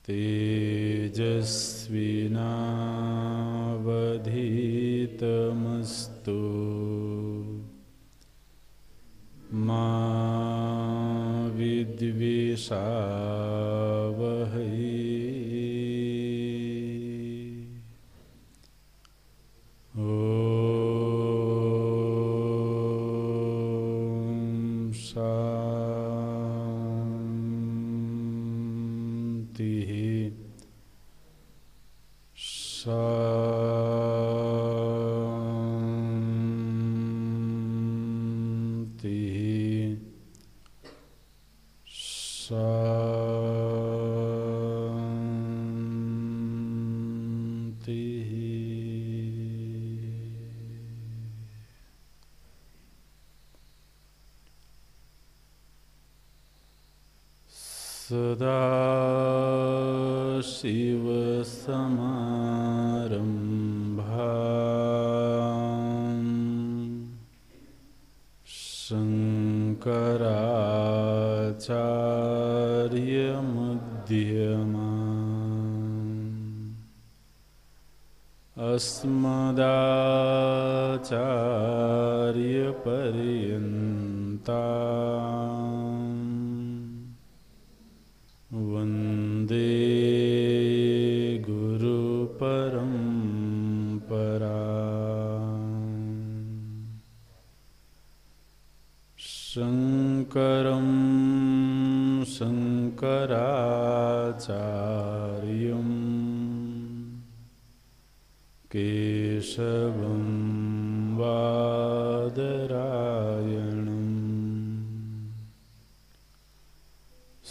तेजस्विनावधीतमस्तु मा विद्विषावहै। ॐ शान्तिः शान्तिः शान्तिः। सदाशिवसमारम्भाम् शङ्कराचार्यमध्यमाम् अस्मदाचार्यपर्यन्ताम् वन्दे गुरुपरम्पराम्। शङ्करं शङ्कराचार्यं केशवं बादरायणम्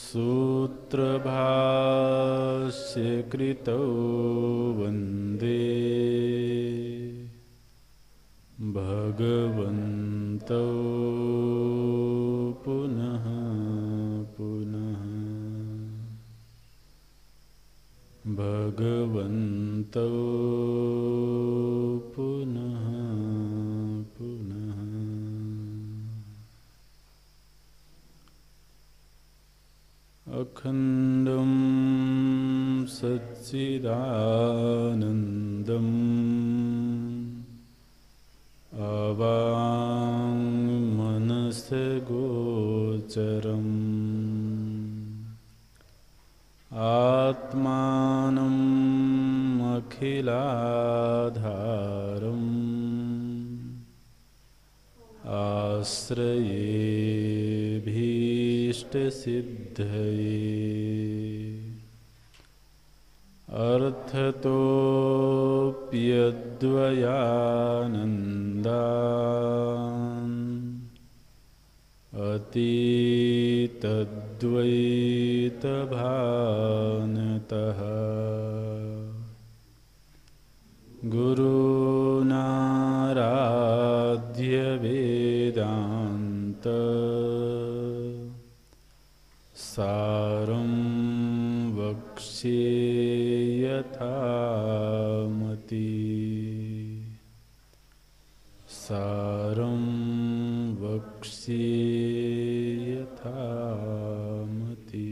सूत्रभाष्यकृतौ वन्दे भगवन्तौ पुनः पुनः। भगवन्तौ पुनः पुनः। अखण्डं सच्चिदानन्दम् अवाङ्मनसगोचरम् आत्मानम् अखिलाधारम् आश्रयेऽभीष्टसिद्धये अर्थतोऽप्यद्वयानन्दान् अतीतद्वैतभानतः गुरूणाराध्यवेदान्त सारं वक्ष्ये यथामति। सारं वक्ष्ये यथामति।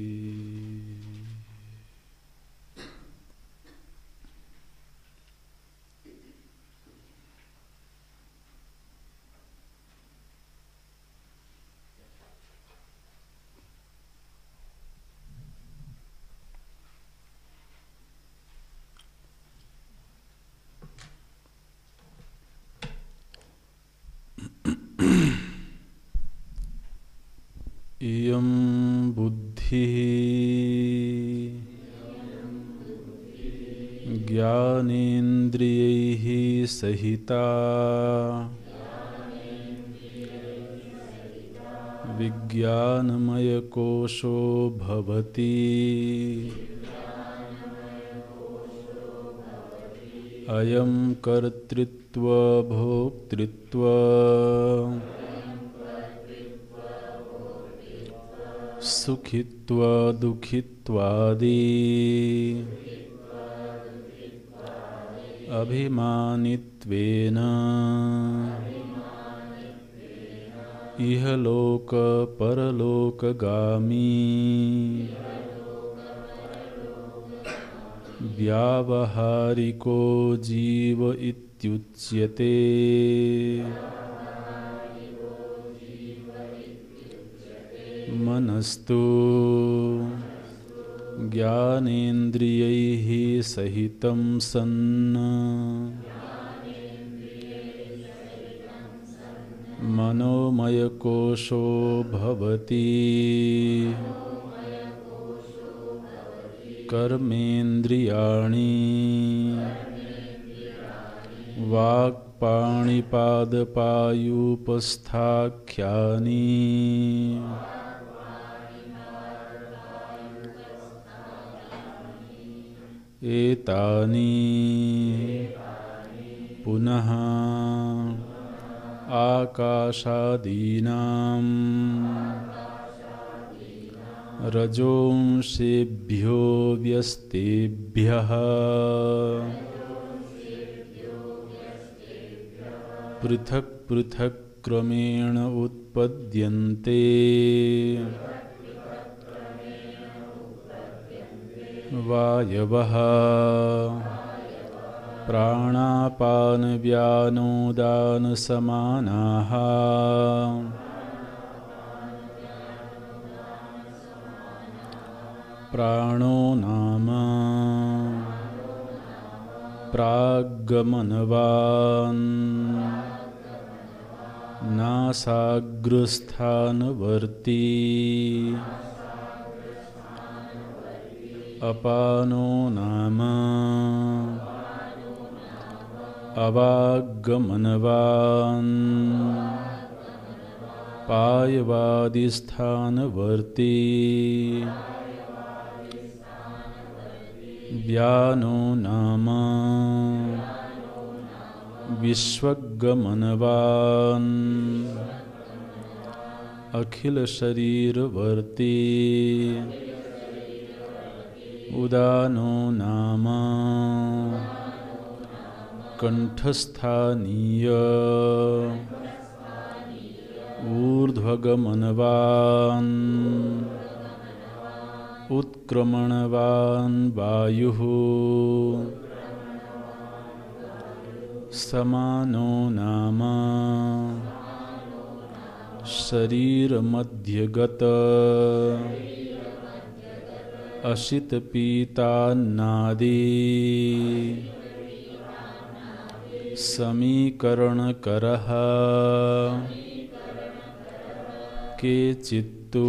इयं बुद्धिः ज्ञानेन्द्रियैः सहिता विज्ञानमयकोशो भवति। अयं कर्तृत्व भोक्तृत्व सुखित्व दुखित्वादि अभिमानित्वेन इहलोक परलोकगामी व्यावहारिको जीव इत्युच्यते। मनस्तु ज्ञानेन्द्रियैः सहितं सन् मनोमयकोशो भवति। कर्मेन्द्रियाणि वाक्पाणिपादपायूपस्थाख्यानि एतानि पुनः आकाशादीनां रजोंषेभ्यो व्यस्तेभ्यः पृथक् पृथक् क्रमेण उत्पद्यन्ते। वायवः प्राणापानव्यानोदानसमानाः प्राणो नाम प्राग्गमनवान् नासाग्रस्थानवर्ती अपानो नाम अवाग्गमनवान् पायवादिस्थानवर्ती व्यानो नाम विश्वगमनवान् अखिल शरीरवर्ती उदानो नाम कंठस्थानीय ऊर्ध्वगमनवान् उत्क्रमणवान् वायुः समानो नाम शरीरमध्यगत अशितपीतान्नादि समीकरणकरः केचित्तु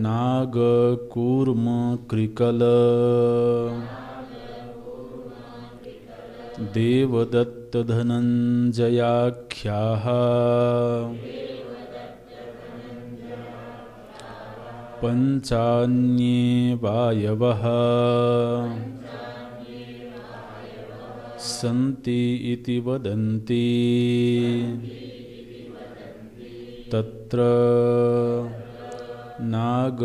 नागकूर्मकृकल देवदत्तधनञ्जयाख्याः पञ्चान्ये वायवः सन्ति इति वदन्ति। तत्र नाग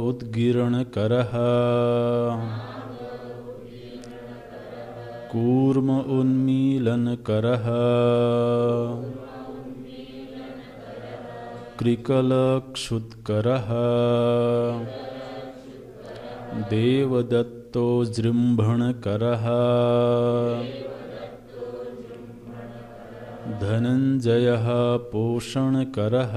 उद्गीर्णकरः कूर्म उन्मीलनकरः कृकलक्षुत्करः देवदत्तो जृम्भणकरः धनञ्जयः पोषणकरः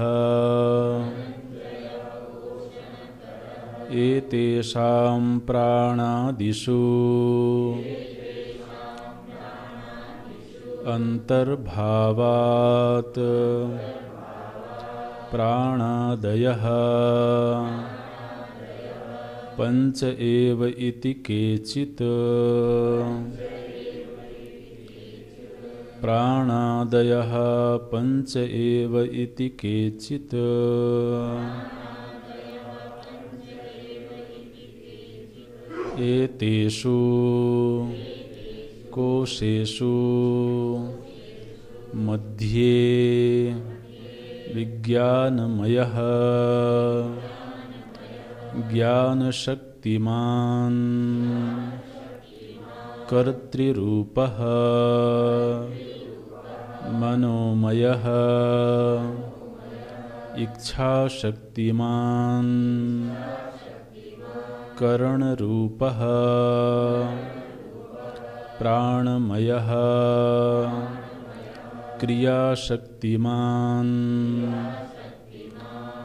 एतेषां प्राणादिषु अन्तर्भावात् प्राणादयः पंच एव इति केचित् प्राणादयः पंच एव इति केचित् एतेषु कोशेषु मध्ये विज्ञानमयः ज्ञानशक्तिमान् कर्तृरूपः मनोमयः इच्छाशक्तिमान् करणरूपः प्राणमयः क्रियाशक्तिमान्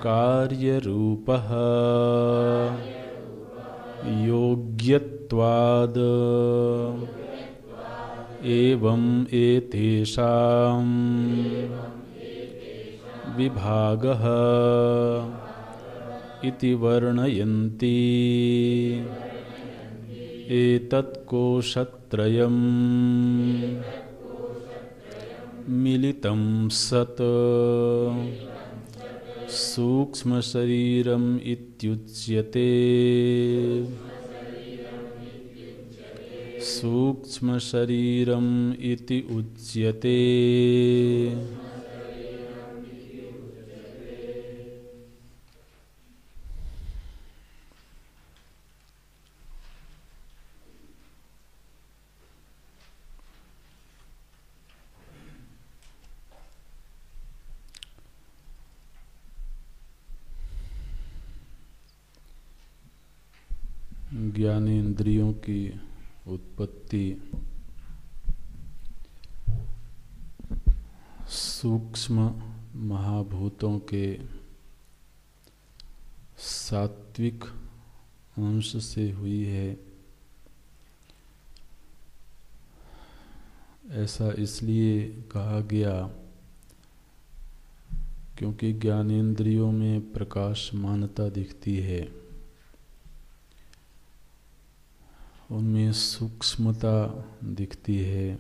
कार्यरूपः योग्यत्वाद् एवं एतेषां विभागः इति वर्णयन्ति एतत् कोशत्रयम् मिलितं सत् सूक्ष्मशरीरम् इत्युच्यते। सूक्ष्मशरीरम् इति उच्यते। ज्ञानेंद्रियों की उत्पत्ति सूक्ष्म महाभूतों के सात्विक अंश से हुई है। ऐसा इसलिए कहा गया क्योंकि ज्ञानेंद्रियों में प्रकाशमानता दिखती है, उनमें सूक्ष्मता दिखती है,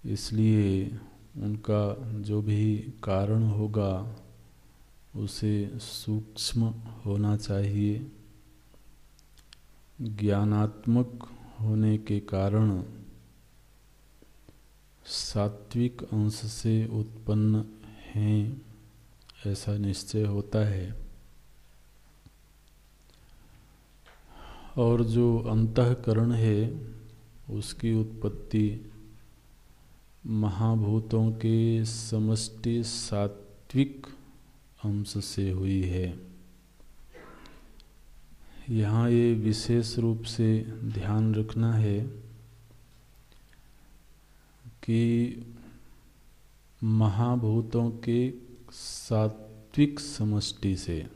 इसलिए उनका जो भी कारण होगा उसे सूक्ष्म होना चाहिए। ज्ञानात्मक होने के कारण सात्विक अंश से उत्पन्न हैं, ऐसा निश्चय होता है। और जो अंतःकरण है उसकी उत्पत्ति महाभूतों के समष्टि सात्विक अंश से हुई है। यहाँ ये विशेष रूप से ध्यान रखना है कि महाभूतों के सात्विक समष्टि से,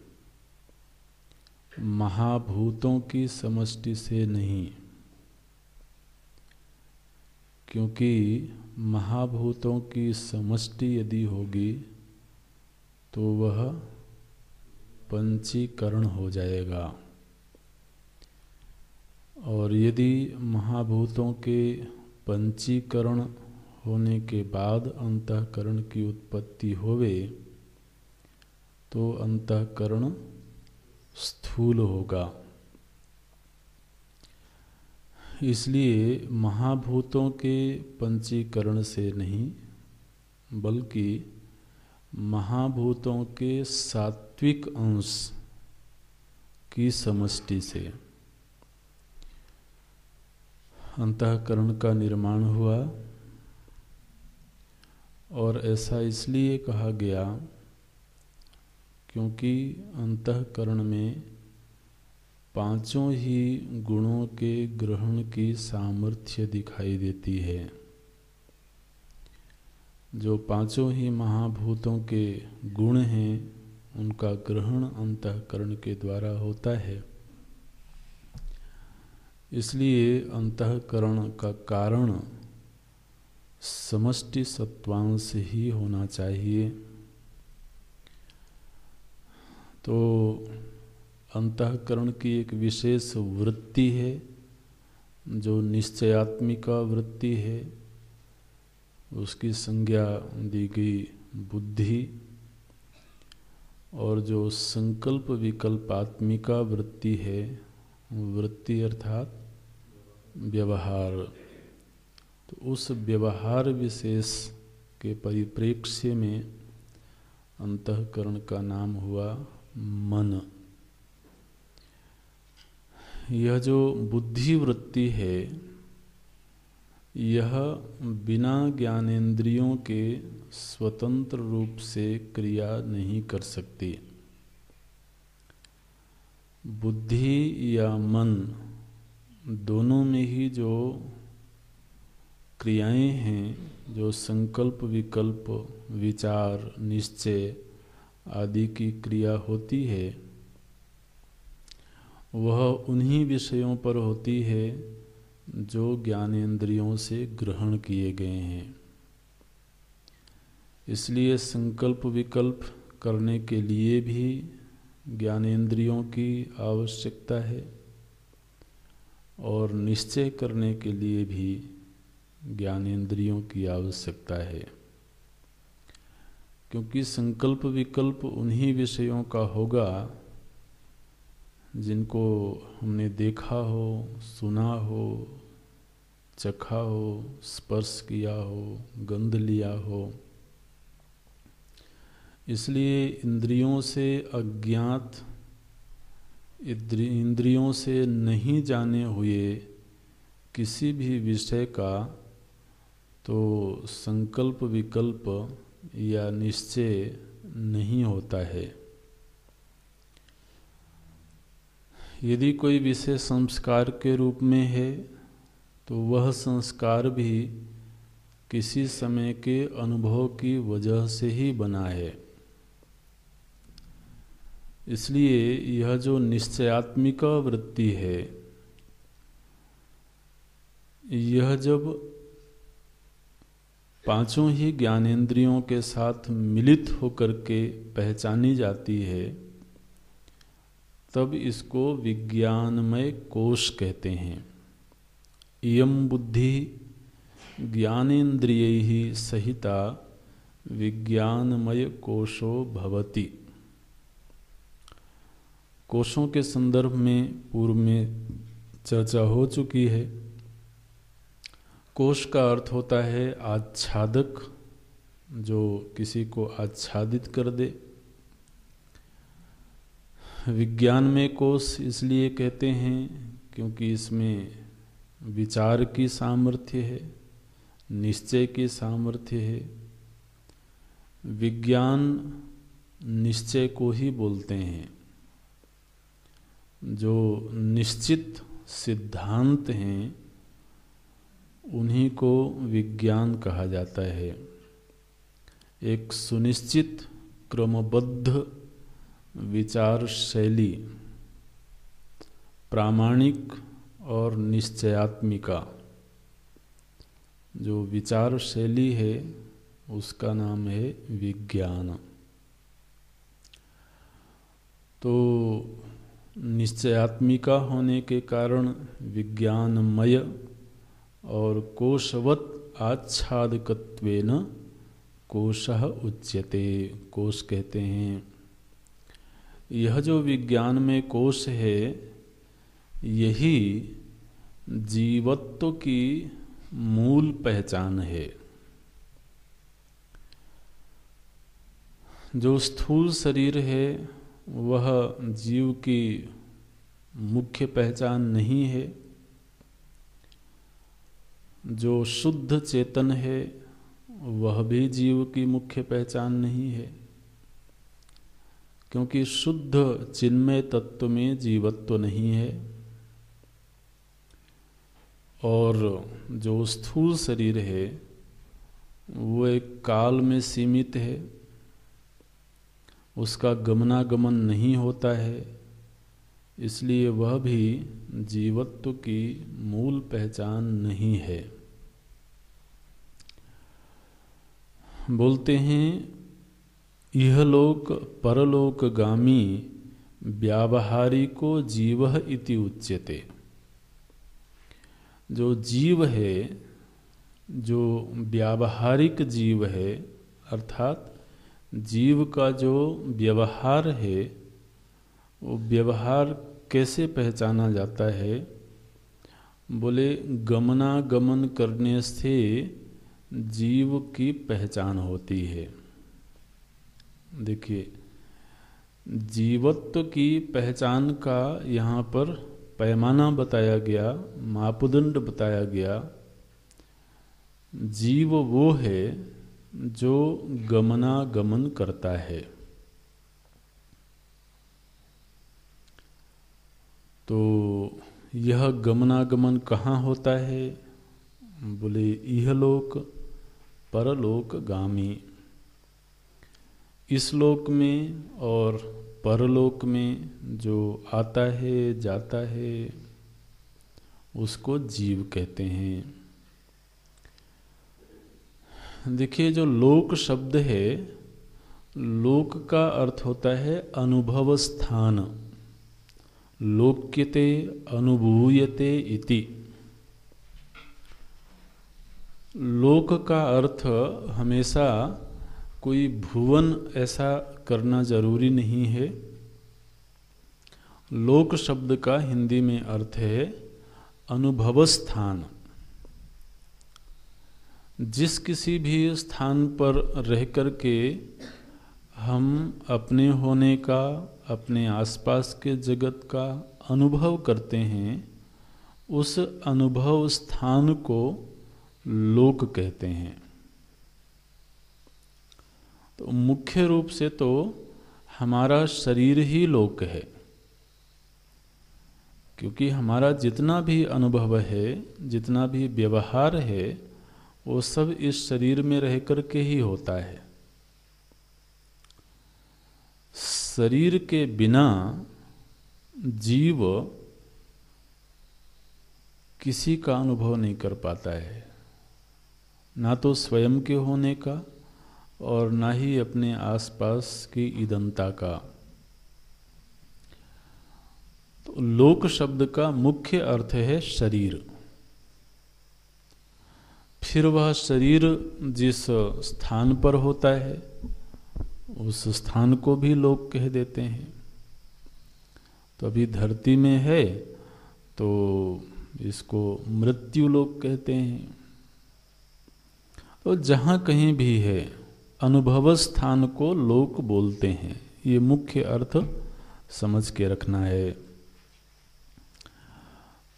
महाभूतों की समष्टि से नहीं, क्योंकि महाभूतों की समष्टि यदि होगी तो वह पंचीकरण हो जाएगा, और यदि महाभूतों के पंचीकरण होने के बाद अंतःकरण की उत्पत्ति होवे तो अंतःकरण स्थूल होगा। इसलिए महाभूतों के पंचीकरण से नहीं, बल्कि महाभूतों के सात्विक अंश की समष्टि से अंतःकरण का निर्माण हुआ। और ऐसा इसलिए कहा गया क्योंकि अंतःकरण में पांचों ही गुणों के ग्रहण की सामर्थ्य दिखाई देती है। जो पांचों ही महाभूतों के गुण हैं उनका ग्रहण अंतःकरण के द्वारा होता है। इसलिए अंतःकरण का कारण समष्टि सत्वांश ही होना चाहिए। तो अंतःकरण की एक विशेष वृत्ति है जो निश्चयात्मिका वृत्ति है, उसकी संज्ञा दी गई बुद्धि। और जो संकल्प विकल्पात्मिका वृत्ति है, वृत्ति अर्थात व्यवहार, तो उस व्यवहार विशेष के परिप्रेक्ष्य में अंतःकरण का नाम हुआ मन। यह जो बुद्धि वृत्ति है यह बिना ज्ञानेंद्रियों के स्वतंत्र रूप से क्रिया नहीं कर सकती। बुद्धि या मन दोनों में ही जो क्रियाएं हैं, जो संकल्प विकल्प विचार निश्चय आदि की क्रिया होती है, वह उन्हीं विषयों पर होती है जो ज्ञानेंद्रियों से ग्रहण किए गए हैं। इसलिए संकल्प विकल्प करने के लिए भी ज्ञानेंद्रियों की आवश्यकता है और निश्चय करने के लिए भी ज्ञानेंद्रियों की आवश्यकता है, क्योंकि संकल्प विकल्प उन्हीं विषयों का होगा जिनको हमने देखा हो, सुना हो, चखा हो, स्पर्श किया हो, गंध लिया हो। इसलिए इंद्रियों से अज्ञात, इंद्रियों से नहीं जाने हुए किसी भी विषय का तो संकल्प विकल्प या निश्चय नहीं होता है। यदि कोई विषय संस्कार के रूप में है तो वह संस्कार भी किसी समय के अनुभव की वजह से ही बना है। इसलिए यह जो निश्चयात्मिका वृत्ति है, यह जब पांचों ही ज्ञानेंद्रियों के साथ मिलित होकर के पहचानी जाती है, तब इसको विज्ञानमय कोश कहते हैं। इयं बुद्धि ज्ञानेन्द्रियैः सहिता विज्ञानमय कोशो भवति। कोशों के संदर्भ में पूर्व में चर्चा हो चुकी है। कोश का अर्थ होता है आच्छादक, जो किसी को आच्छादित कर दे। विज्ञान में कोश इसलिए कहते हैं क्योंकि इसमें विचार की सामर्थ्य है, निश्चय की सामर्थ्य है। विज्ञान निश्चय को ही बोलते हैं। जो निश्चित सिद्धांत हैं उन्हीं को विज्ञान कहा जाता है। एक सुनिश्चित क्रमबद्ध विचार शैली, प्रामाणिक और निश्चयात्मिका जो विचार शैली है उसका नाम है विज्ञान। तो निश्चयात्मिका होने के कारण विज्ञानमय और कोशवत् आच्छादकत्वेन कोशः उच्यते, कोश कहते हैं। यह जो विज्ञान में कोश है, यही जीवत्व की मूल पहचान है। जो स्थूल शरीर है वह जीव की मुख्य पहचान नहीं है। जो शुद्ध चेतन है वह भी जीव की मुख्य पहचान नहीं है, क्योंकि शुद्ध चिन्मय तत्व में जीवत्व नहीं है। और जो स्थूल शरीर है वो एक काल में सीमित है, उसका गमनागमन नहीं होता है, इसलिए वह भी जीवत्व की मूल पहचान नहीं है। बोलते हैं इहलोक परलोकगामी व्यावहारिको जीवः इति उच्यते। जो जीव है, जो व्यावहारिक जीव है, अर्थात जीव का जो व्यवहार है, वो व्यवहार कैसे पहचाना जाता है? बोले गमनागमन करने से जीव की पहचान होती है। देखिए, जीवत्व की पहचान का यहाँ पर पैमाना बताया गया, मापदंड बताया गया। जीव वो है जो गमनागमन करता है। तो यह गमनागमन कहाँ होता है? बोले इहलोक परलोक गामी। इस लोक में और परलोक में जो आता है जाता है उसको जीव कहते हैं। देखिए, जो लोक शब्द है, लोक का अर्थ होता है अनुभव स्थान। लोक्यते अनुभूयते इति। लोक का अर्थ हमेशा कोई भुवन ऐसा करना जरूरी नहीं है। लोक शब्द का हिंदी में अर्थ है अनुभव स्थान। जिस किसी भी स्थान पर रह कर के हम अपने होने का, अपने आसपास के जगत का अनुभव करते हैं, उस अनुभव स्थान को लोक कहते हैं। तो मुख्य रूप से तो हमारा शरीर ही लोक है, क्योंकि हमारा जितना भी अनुभव है, जितना भी व्यवहार है, वो सब इस शरीर में रह कर के ही होता है। शरीर के बिना जीव किसी का अनुभव नहीं कर पाता है, ना तो स्वयं के होने का और ना ही अपने आसपास की ईदनता का। तो लोक शब्द का मुख्य अर्थ है शरीर। फिर वह शरीर जिस स्थान पर होता है उस स्थान को भी लोक कह देते हैं। तो अभी धरती में है तो इसको मृत्यु लोक कहते हैं। तो जहाँ कहीं भी है अनुभव स्थान को लोक बोलते हैं। ये मुख्य अर्थ समझ के रखना है।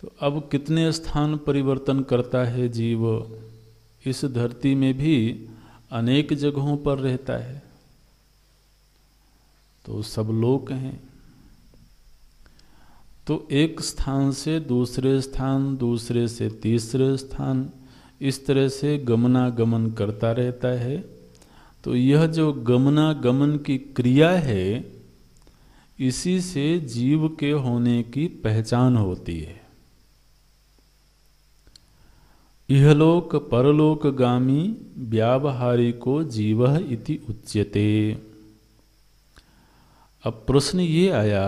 तो अब कितने स्थान परिवर्तन करता है जीव? इस धरती में भी अनेक जगहों पर रहता है, तो सब लोक हैं। तो एक स्थान से दूसरे स्थान, दूसरे से तीसरे स्थान, इस तरह से गमनागमन करता रहता है। तो यह जो गमनागमन की क्रिया है, इसी से जीव के होने की पहचान होती है। इहलोक परलोक गामी व्यावहारिको जीवः इति उच्यते। अब प्रश्न ये आया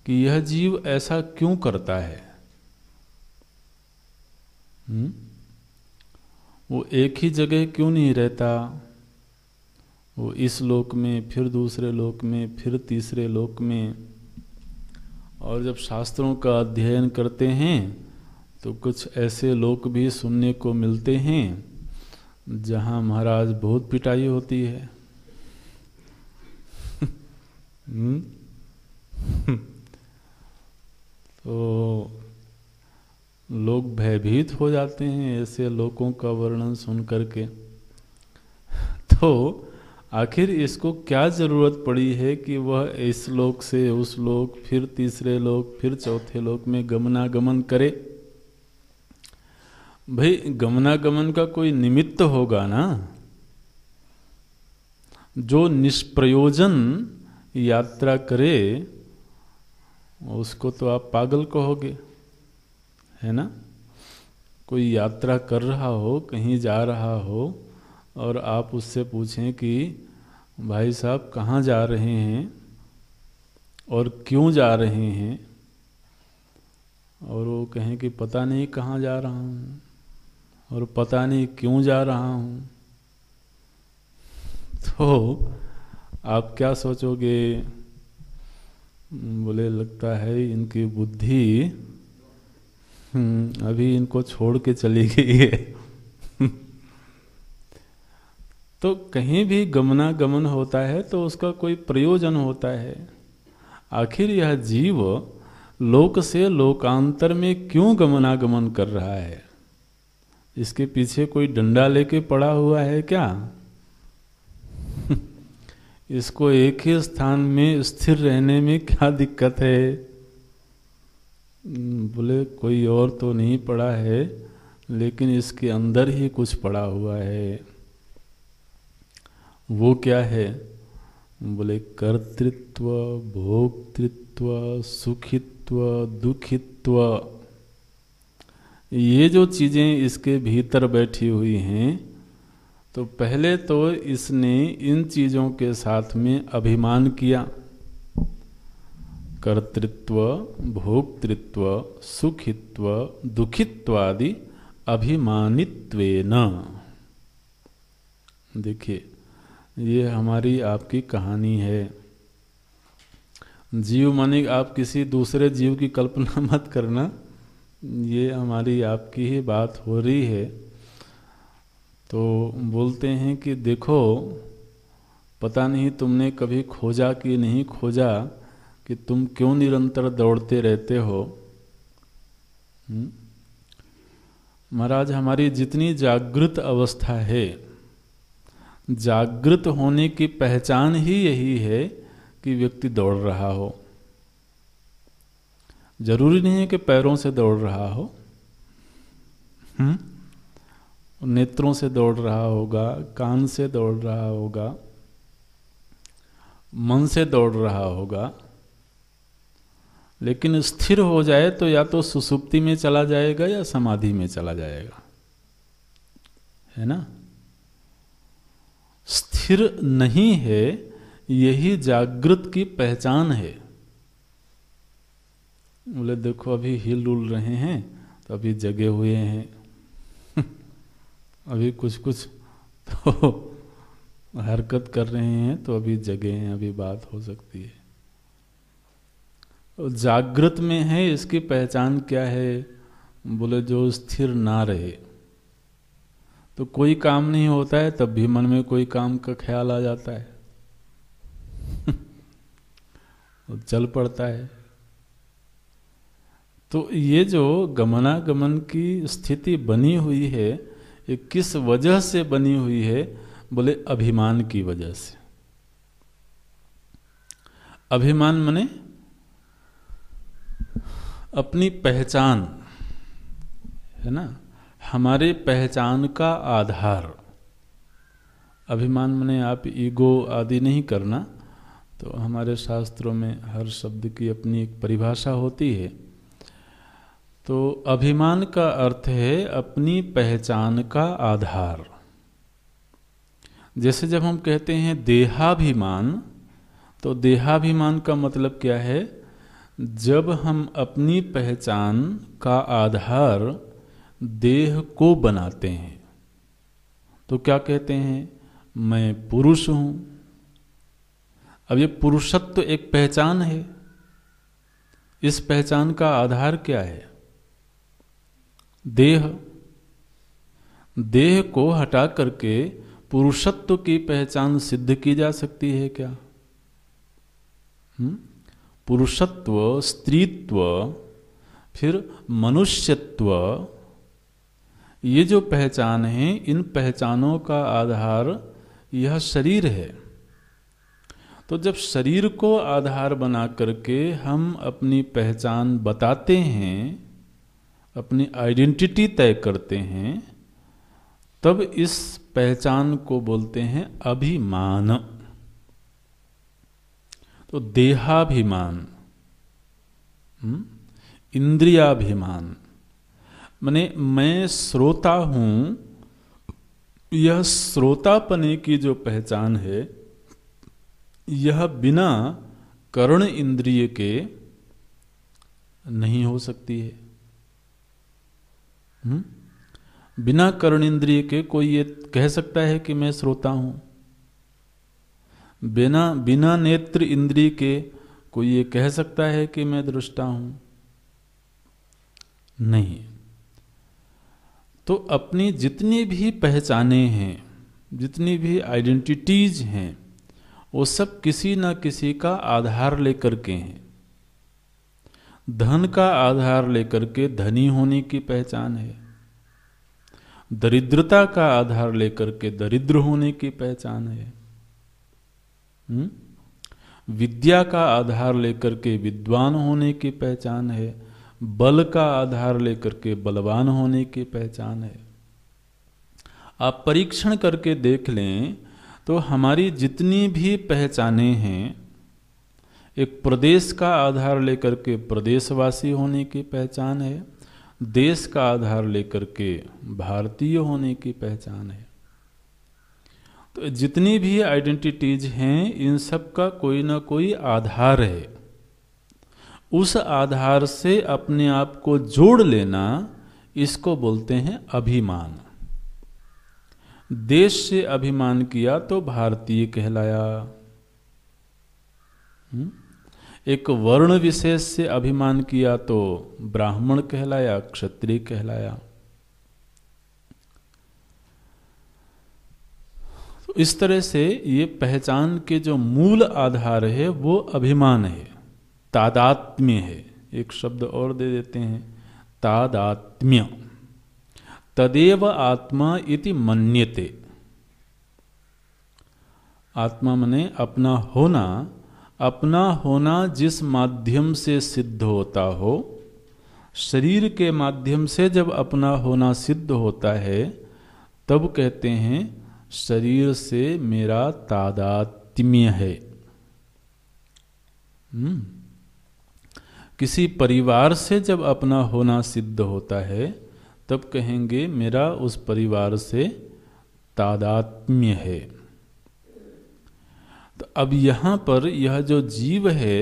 कि यह जीव ऐसा क्यों करता है? वो एक ही जगह क्यों नहीं रहता? वो इस लोक में, फिर दूसरे लोक में, फिर तीसरे लोक में। और जब शास्त्रों का अध्ययन करते हैं तो कुछ ऐसे लोक भी सुनने को मिलते हैं जहाँ महाराज बहुत पिटाई होती है। तो लोग भयभीत हो जाते हैं ऐसे लोगों का वर्णन सुन करके। तो आखिर इसको क्या जरूरत पड़ी है कि वह इस लोक से उस लोक, फिर तीसरे लोक, फिर चौथे लोक में गमनागमन करे? भाई, गमनागमन का कोई निमित्त होगा ना। जो निष्प्रयोजन यात्रा करे उसको तो आप पागल कहोगे, है ना। कोई यात्रा कर रहा हो, कहीं जा रहा हो, और आप उससे पूछें कि भाई साहब कहाँ जा रहे हैं और क्यों जा रहे हैं, और वो कहें कि पता नहीं कहाँ जा रहा हूँ और पता नहीं क्यों जा रहा हूँ, तो आप क्या सोचोगे? बोले लगता है इनकी बुद्धि अभी इनको छोड़ के चली गई है। तो कहीं भी गमनागमन होता है तो उसका कोई प्रयोजन होता है। आखिर यह जीव लोक से लोकांतर में क्यों गमनागमन कर रहा है? इसके पीछे कोई डंडा लेके पड़ा हुआ है क्या? इसको एक ही स्थान में स्थिर रहने में क्या दिक्कत है? बोले कोई और तो नहीं पड़ा है, लेकिन इसके अंदर ही कुछ पड़ा हुआ है। वो क्या है? बोले कर्तृत्व, भोक्तृत्व, सुखित्व, दुखित्व, ये जो चीज़ें इसके भीतर बैठी हुई हैं, तो पहले तो इसने इन चीज़ों के साथ में अभिमान किया। कर्तृत्व, भोक्तृत्व, सुखित्व, दुखित्वादि अभिमानित्वेन। देखिए, ये हमारी आपकी कहानी है। जीव माने आप किसी दूसरे जीव की कल्पना मत करना, ये हमारी आपकी ही बात हो रही है। तो बोलते हैं कि देखो, पता नहीं तुमने कभी खोजा कि नहीं खोजा कि तुम क्यों निरंतर दौड़ते रहते हो। महाराज, हमारी जितनी जागृत अवस्था है, जागृत होने की पहचान ही यही है कि व्यक्ति दौड़ रहा हो। जरूरी नहीं है कि पैरों से दौड़ रहा हो, नेत्रों से दौड़ रहा होगा, कान से दौड़ रहा होगा, मन से दौड़ रहा होगा, लेकिन स्थिर हो जाए तो या तो सुसुप्ति में चला जाएगा या समाधि में चला जाएगा, है ना। स्थिर नहीं है, यही जागृत की पहचान है। बोले देखो अभी हिल डुल रहे हैं तो अभी जगे हुए हैं अभी कुछ कुछ तो हरकत कर रहे हैं तो अभी जगे हैं, अभी बात हो सकती है। तो जागृत में है, इसकी पहचान क्या है? बोले जो स्थिर ना रहे, तो कोई काम नहीं होता है, तब भी मन में कोई काम का ख्याल आ जाता है तो चल पड़ता है। तो ये जो गमनागमन की स्थिति बनी हुई है, ये किस वजह से बनी हुई है? बोले अभिमान की वजह से। अभिमान माने अपनी पहचान, है ना, हमारे पहचान का आधार। अभिमान माने आप ईगो आदि नहीं करना, तो हमारे शास्त्रों में हर शब्द की अपनी एक परिभाषा होती है। तो अभिमान का अर्थ है अपनी पहचान का आधार। जैसे जब हम कहते हैं देहाभिमान, तो देहाभिमान का मतलब क्या है? जब हम अपनी पहचान का आधार देह को बनाते हैं, तो क्या कहते हैं? मैं पुरुष हूं। अब ये पुरुषत्व एक पहचान है। इस पहचान का आधार क्या है? देह। देह को हटा करके पुरुषत्व की पहचान सिद्ध की जा सकती है क्या? पुरुषत्व, स्त्रीत्व, फिर मनुष्यत्व, ये जो पहचान है, इन पहचानों का आधार यह शरीर है। तो जब शरीर को आधार बना करके हम अपनी पहचान बताते हैं, अपनी आइडेंटिटी तय करते हैं, तब इस पहचान को बोलते हैं अभिमान। तो देहाभिमान, इंद्रियाभिमान, माने मैं श्रोता हूं, यह श्रोतापने की जो पहचान है, यह बिना कर्ण इंद्रिय के नहीं हो सकती है। बिना कर्ण इंद्रिय के कोई ये कह सकता है कि मैं श्रोता हूं? बिना नेत्र इंद्रिय के कोई ये कह सकता है कि मैं दृष्टा हूं? नहीं। तो अपनी जितनी भी पहचाने हैं, जितनी भी आइडेंटिटीज हैं, वो सब किसी न किसी का आधार लेकर के हैं। धन का आधार लेकर के धनी होने की पहचान है, दरिद्रता का आधार लेकर के दरिद्र होने की पहचान है, विद्या का आधार लेकर के विद्वान होने की पहचान है, बल का आधार लेकर के बलवान होने की पहचान है। आप परीक्षण करके देख लें तो हमारी जितनी भी पहचानें हैं, एक प्रदेश का आधार लेकर के प्रदेशवासी होने की पहचान है, देश का आधार लेकर के भारतीय होने की पहचान है। तो जितनी भी आइडेंटिटीज हैं, इन सब का कोई ना कोई आधार है। उस आधार से अपने आप को जोड़ लेना, इसको बोलते हैं अभिमान। देश से अभिमान किया तो भारतीय कहलाया। एक वर्ण विशेष से अभिमान किया तो ब्राह्मण कहलाया, क्षत्रिय कहलाया। तो इस तरह से ये पहचान के जो मूल आधार है वो अभिमान है, तादात्म्य है। एक शब्द और दे देते हैं, तादात्म्य। तदेव आत्मा इति मन्यते। आत्मा मने अपना होना। अपना होना जिस माध्यम से सिद्ध होता हो, शरीर के माध्यम से जब अपना होना सिद्ध होता है, तब कहते हैं शरीर से मेरा तादात्म्य है। किसी परिवार से जब अपना होना सिद्ध होता है, तब कहेंगे मेरा उस परिवार से तादात्म्य है। तो अब यहाँ पर यह जो जीव है,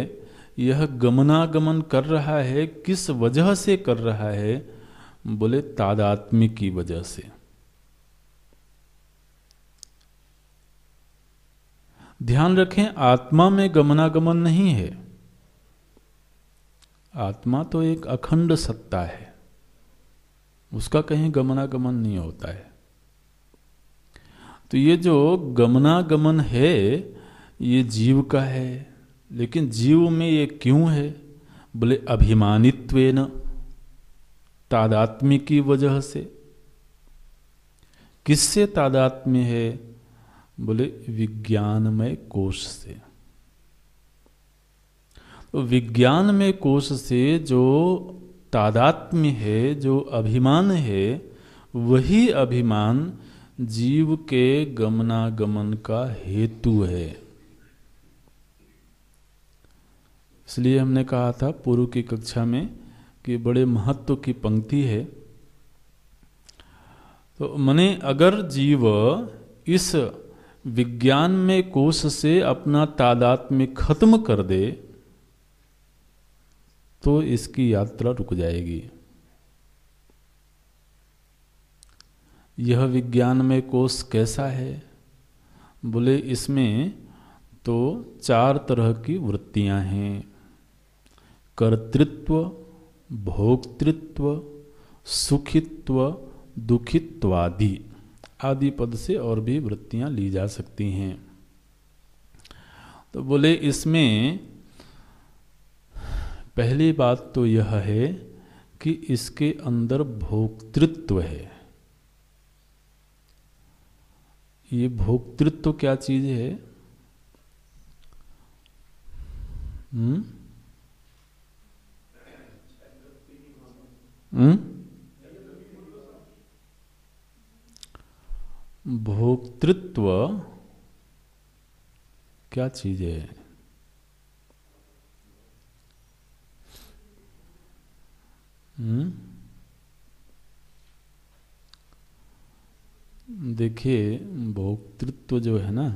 यह गमनागमन कर रहा है, किस वजह से कर रहा है? बोले तादात्म्य की वजह से। ध्यान रखें, आत्मा में गमनागमन नहीं है। आत्मा तो एक अखंड सत्ता है, उसका कहीं गमनागमन नहीं होता है। तो ये जो गमनागमन है, ये जीव का है। लेकिन जीव में ये क्यों है? बोले अभिमानित्वेन, तादात्म्य की वजह से। किससे तादात्म्य है? बोले विज्ञानमय कोश से। तो विज्ञानमय कोश से जो तादात्म्य है, जो अभिमान है, वही अभिमान जीव के गमनागमन का हेतु है। इसलिए हमने कहा था पूर्व की कक्षा में कि बड़े महत्व की पंक्ति है। तो मने अगर जीव इस विज्ञान में कोश से अपना तादात्म्य खत्म कर दे, तो इसकी यात्रा रुक जाएगी। यह विज्ञान में कोश कैसा है? बोले इसमें तो 4 तरह की वृत्तियां हैं। कर्तृत्व, भोक्तृत्व, सुखित्व, दुखित्वादि। आदि पद से और भी वृत्तियां ली जा सकती हैं। तो बोले इसमें पहली बात तो यह है कि इसके अंदर भोक्तृत्व है। ये भोक्तृत्व क्या चीज है? भोक्तृत्व क्या चीज है? देखिए, भोक्तृत्व जो है ना,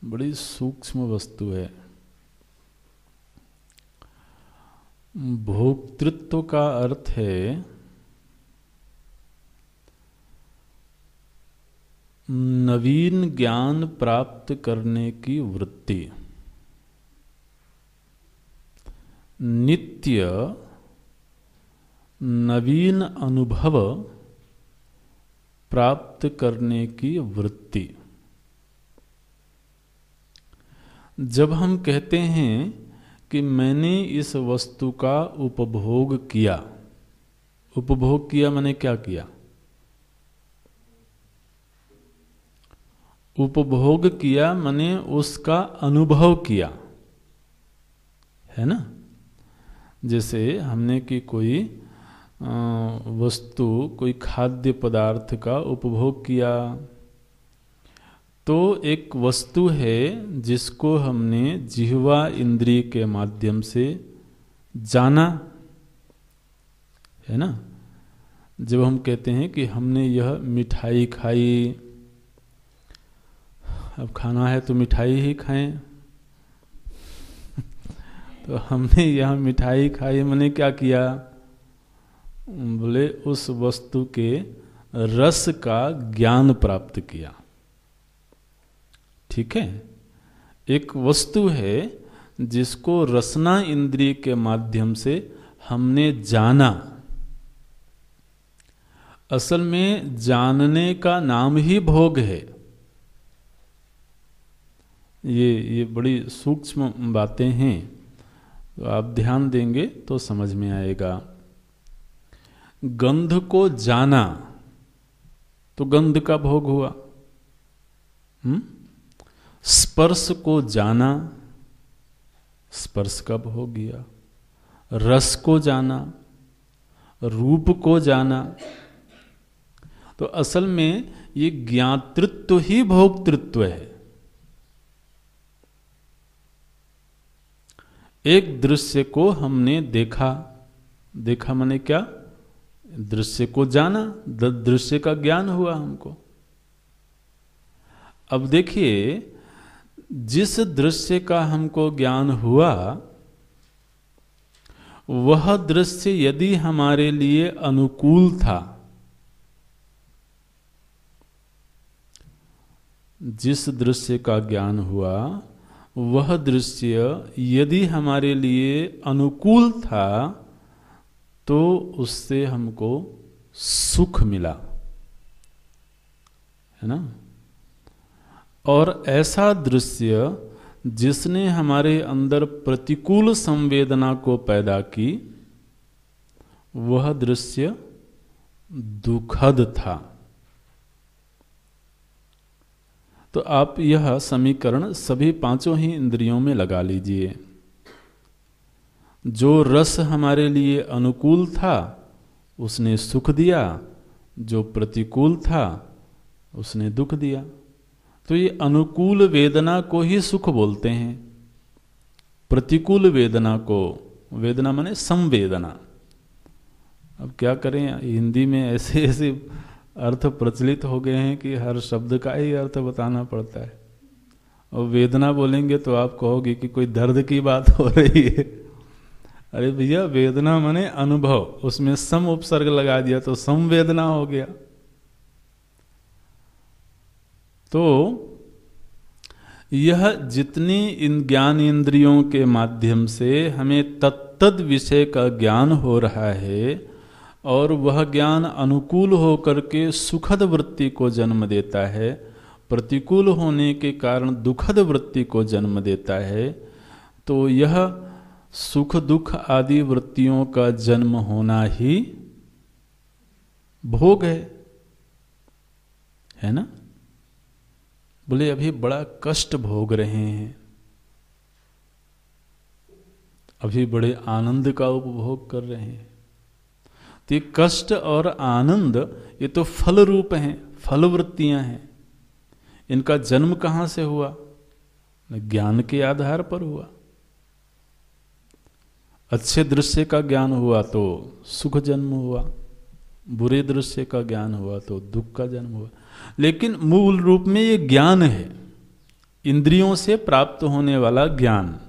बड़ी सूक्ष्म वस्तु है। भोक्तृत्व का अर्थ है नवीन ज्ञान प्राप्त करने की वृत्ति, नित्य नवीन अनुभव प्राप्त करने की वृत्ति। जब हम कहते हैं कि मैंने इस वस्तु का उपभोग किया, उपभोग किया मैंने क्या किया? उपभोग किया मैंने उसका अनुभव किया, है ना? जैसे हमने कि कोई वस्तु, कोई खाद्य पदार्थ का उपभोग किया, तो एक वस्तु है जिसको हमने जिह्वा इंद्रिय के माध्यम से जाना, है ना। जब हम कहते हैं कि हमने यह मिठाई खाई, अब खाना है तो मिठाई ही खाएं, तो हमने यह मिठाई खाई, मैंने क्या किया, बोले उस वस्तु के रस का ज्ञान प्राप्त किया। ठीक है, एक वस्तु है जिसको रसना इंद्रिय के माध्यम से हमने जाना। असल में जानने का नाम ही भोग है। ये बड़ी सूक्ष्म बातें हैं, तो आप ध्यान देंगे तो समझ में आएगा। गंध को जाना तो गंध का भोग हुआ। स्पर्श को जाना, स्पर्श का भोग गया। रस को जाना, रूप को जाना। तो असल में ये ज्ञातृत्व ही भोक्तृत्व है। एक दृश्य को हमने देखा, देखा माने क्या, दृश्य को जाना, दृश्य का ज्ञान हुआ हमको। अब देखिए, जिस दृश्य का हमको ज्ञान हुआ, वह दृश्य यदि हमारे लिए अनुकूल था, जिस दृश्य का ज्ञान हुआ वह दृश्य यदि हमारे लिए अनुकूल था, तो उससे हमको सुख मिला, है ना। और ऐसा दृश्य जिसने हमारे अंदर प्रतिकूल संवेदना को पैदा की, वह दृश्य दुखद था। तो आप यह समीकरण सभी पांचों ही इंद्रियों में लगा लीजिए। जो रस हमारे लिए अनुकूल था उसने सुख दिया, जो प्रतिकूल था उसने दुख दिया। तो ये अनुकूल वेदना को ही सुख बोलते हैं, प्रतिकूल वेदना को, वेदना माने संवेदना। अब क्या करें, हिंदी में ऐसे ऐसे अर्थ प्रचलित हो गए हैं कि हर शब्द का ही अर्थ बताना पड़ता है। और वेदना बोलेंगे तो आप कहोगे कि कोई दर्द की बात हो रही है। अरे भैया, वेदना माने अनुभव, उसमें सम उपसर्ग लगा दिया तो संवेदना हो गया। तो यह जितनी इन ज्ञान इंद्रियों के माध्यम से हमें तत्तद विषय का ज्ञान हो रहा है, और वह ज्ञान अनुकूल होकर के सुखद वृत्ति को जन्म देता है, प्रतिकूल होने के कारण दुखद वृत्ति को जन्म देता है, तो यह सुख दुख आदि वृत्तियों का जन्म होना ही भोग है ना। बोले अभी बड़ा कष्ट भोग रहे हैं, अभी बड़े आनंद का उपभोग कर रहे हैं। तो ये कष्ट और आनंद ये तो फल रूप हैं, फल वृत्तियां हैं। इनका जन्म कहां से हुआ? ज्ञान के आधार पर हुआ। अच्छे दृश्य का ज्ञान हुआ तो सुख जन्म हुआ, बुरे दृश्य का ज्ञान हुआ तो दुख का जन्म हुआ। लेकिन मूल रूप में ये ज्ञान है, इंद्रियों से प्राप्त होने वाला ज्ञान।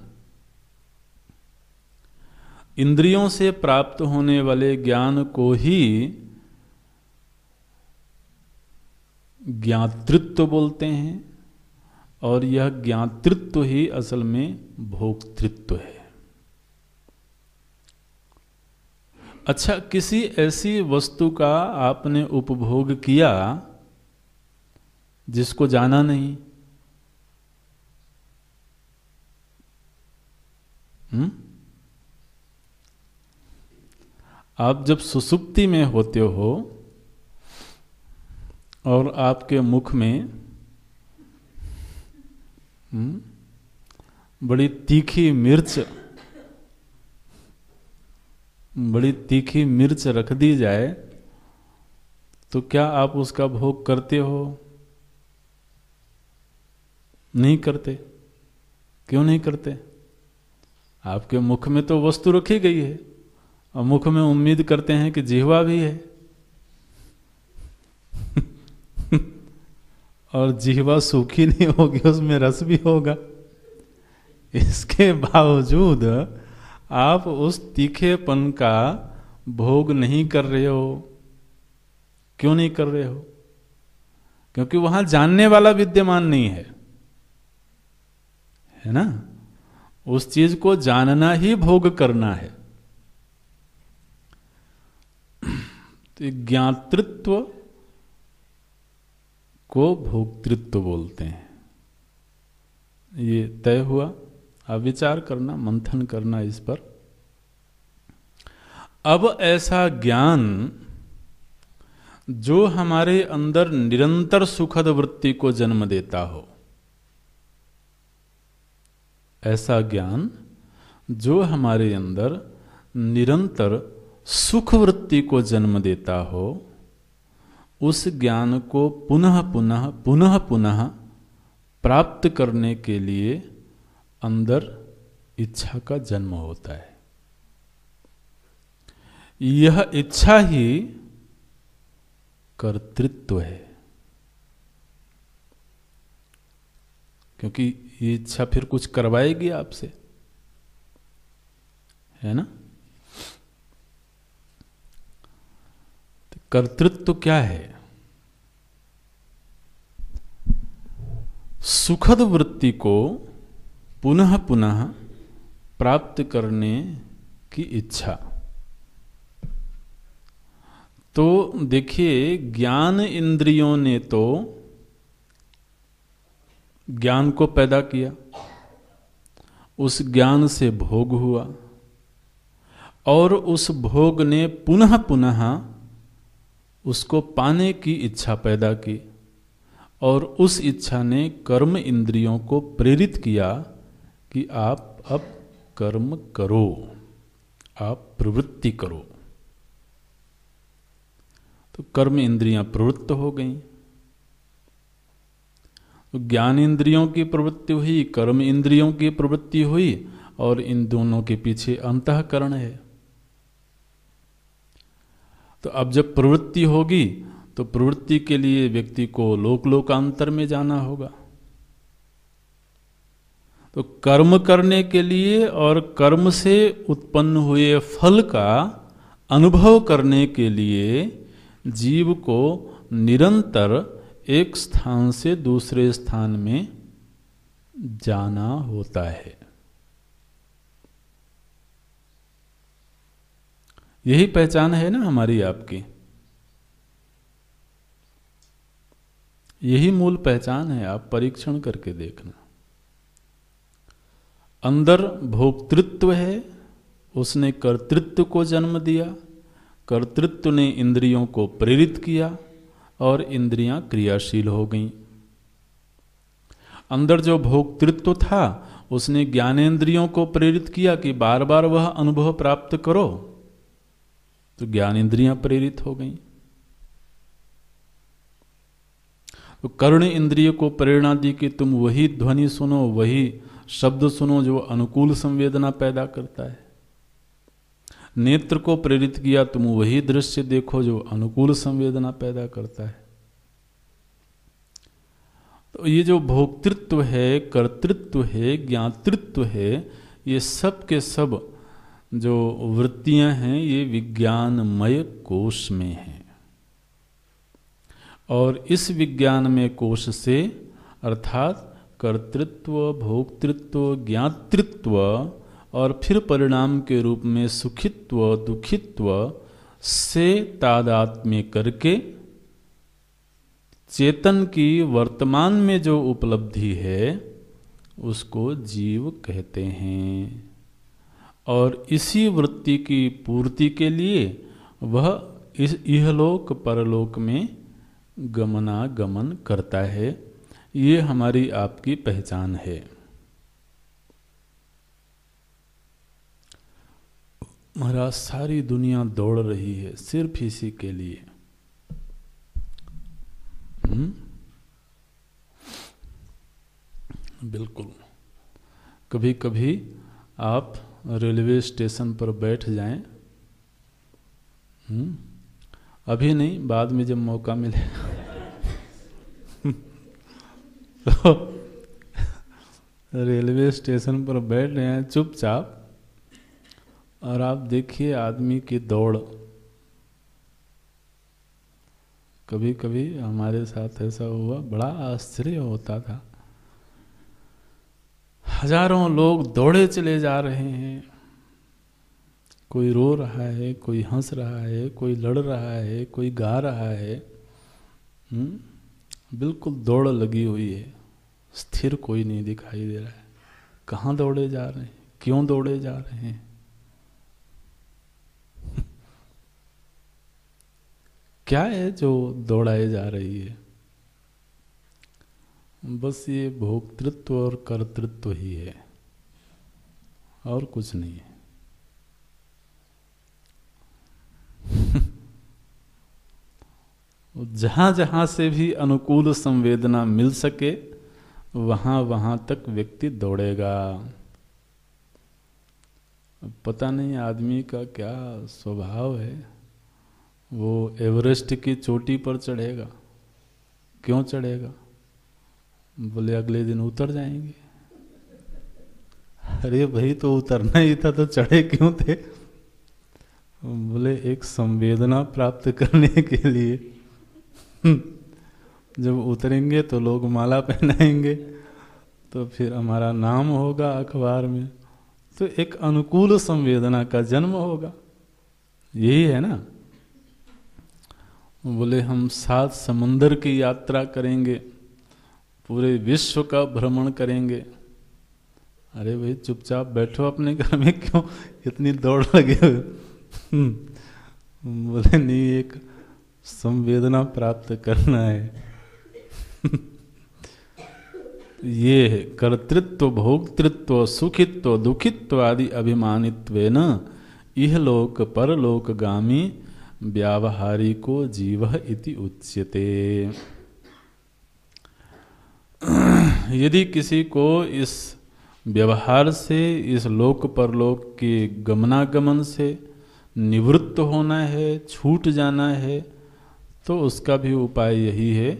इंद्रियों से प्राप्त होने वाले ज्ञान को ही ज्ञातृत्व बोलते हैं, और यह ज्ञातृत्व ही असल में भोक्तृत्व है। अच्छा, किसी ऐसी वस्तु का आपने उपभोग किया जिसको जाना नहीं, आप जब सुसुप्ति में होते हो और आपके मुख में बड़ी तीखी मिर्च बड़ी तीखी मिर्च रख दी जाए तो क्या आप उसका भोग करते हो? नहीं करते। क्यों नहीं करते? आपके मुख में तो वस्तु रखी गई है और मुख में उम्मीद करते हैं कि जिह्वा भी है और जिह्वा सूखी नहीं होगी, उसमें रस भी होगा। इसके बावजूद आप उस तीखेपन का भोग नहीं कर रहे हो। क्यों नहीं कर रहे हो? क्योंकि वहां जानने वाला विद्यमान नहीं है, है ना? उस चीज को जानना ही भोग करना है। तो ज्ञातृत्व को भोक्तृत्व बोलते हैं। ये तय हुआ। अब विचार करना, मंथन करना इस पर। अब ऐसा ज्ञान जो हमारे अंदर निरंतर सुखद वृत्ति को जन्म देता हो, ऐसा ज्ञान जो हमारे अंदर निरंतर सुख वृत्ति को जन्म देता हो, उस ज्ञान को पुनः पुनः पुनः पुनः प्राप्त करने के लिए अंदर इच्छा का जन्म होता है। यह इच्छा ही कर्तृत्व है, क्योंकि ये इच्छा फिर कुछ करवाएगी आपसे, है ना? तो कर्तृत्व क्या है? सुखद वृत्ति को पुनः पुनः प्राप्त करने की इच्छा। तो देखिए, ज्ञान इंद्रियों ने तो ज्ञान को पैदा किया, उस ज्ञान से भोग हुआ और उस भोग ने पुनः पुनः उसको पाने की इच्छा पैदा की और उस इच्छा ने कर्म इंद्रियों को प्रेरित किया कि आप अब कर्म करो, आप प्रवृत्ति करो। तो कर्म इंद्रियां प्रवृत्त हो गईं। तो ज्ञान इंद्रियों की प्रवृत्ति हुई, कर्म इंद्रियों की प्रवृत्ति हुई और इन दोनों के पीछे अंतःकरण है। तो अब जब प्रवृत्ति होगी तो प्रवृत्ति के लिए व्यक्ति को लोक लोकांतर में जाना होगा। तो कर्म करने के लिए और कर्म से उत्पन्न हुए फल का अनुभव करने के लिए जीव को निरंतर एक स्थान से दूसरे स्थान में जाना होता है। यही पहचान है ना हमारी आपकी, यही मूल पहचान है। आप परीक्षण करके देखना। अंदर भोक्तृत्व है, उसने कर्तृत्व को जन्म दिया, कर्तृत्व ने इंद्रियों को प्रेरित किया और इंद्रियां क्रियाशील हो गईं। अंदर जो भोक्तृत्व था उसने ज्ञानेंद्रियों को प्रेरित किया कि बार बार वह अनुभव प्राप्त करो, तो ज्ञानेंद्रियां प्रेरित हो गईं। तो कर्ण इंद्रिय को प्रेरणा दी कि तुम वही ध्वनि सुनो, वही शब्द सुनो जो अनुकूल संवेदना पैदा करता है। नेत्र को प्रेरित किया, तुम वही दृश्य देखो जो अनुकूल संवेदना पैदा करता है। तो ये जो भोक्तृत्व है, कर्तृत्व है, ज्ञातृत्व है, ये सब के सब जो वृत्तियां हैं ये विज्ञानमय कोश में हैं। और इस विज्ञानमय कोश से अर्थात कर्तृत्व, भोक्तृत्व, ज्ञातृत्व और फिर परिणाम के रूप में सुखित्व, दुखित्व से तादात्म्य करके चेतन की वर्तमान में जो उपलब्धि है उसको जीव कहते हैं। और इसी वृत्ति की पूर्ति के लिए वह इस इहलोक परलोक में गमनागमन करता है। ये हमारी आपकी पहचान है। महाराज सारी दुनिया दौड़ रही है सिर्फ इसी के लिए। बिल्कुल। कभी कभी आप रेलवे स्टेशन पर बैठ जाएं, अभी नहीं, बाद में जब मौका मिले तो रेलवे स्टेशन पर बैठ रहे हैं चुपचाप, और आप देखिए आदमी की दौड़। कभी कभी हमारे साथ ऐसा हुआ, बड़ा आश्चर्य होता था। हजारों लोग दौड़े चले जा रहे हैं, कोई रो रहा है, कोई हंस रहा है, कोई लड़ रहा है, कोई गा रहा है। बिल्कुल दौड़ लगी हुई है, स्थिर कोई नहीं दिखाई दे रहा है। कहाँ दौड़े जा रहे हैं, क्यों दौड़े जा रहे हैं? क्या है जो दौड़ाए जा रही है? बस ये भोक्तृत्व और कर्तृत्व ही है, और कुछ नहीं है। जहां जहां से भी अनुकूल संवेदना मिल सके वहां वहां तक व्यक्ति दौड़ेगा। पता नहीं आदमी का क्या स्वभाव है, वो एवरेस्ट की चोटी पर चढ़ेगा। क्यों चढ़ेगा? बोले अगले दिन उतर जाएंगे। अरे भाई, तो उतरना ही था तो चढ़े क्यों थे? बोले एक संवेदना प्राप्त करने के लिए। जब उतरेंगे तो लोग माला पहनाएंगे, तो फिर हमारा नाम होगा अखबार में, तो एक अनुकूल संवेदना का जन्म होगा। यही है ना। बोले हम 7 समुंदर की यात्रा करेंगे, पूरे विश्व का भ्रमण करेंगे। अरे भाई चुपचाप बैठो अपने घर में, क्यों इतनी दौड़ लगे हुए? बोले नहीं, एक संवेदना प्राप्त करना है। ये है कर्तृत्व, भोक्तृत्व, सुखित्व, दुखित्व आदि अभिमानित्वेन इहलोक परलोकगामी व्यावहारिको जीवः इति उच्यते। यदि किसी को इस व्यवहार से, इस लोक परलोक के गमनागमन से निवृत्त होना है, छूट जाना है, तो उसका भी उपाय यही है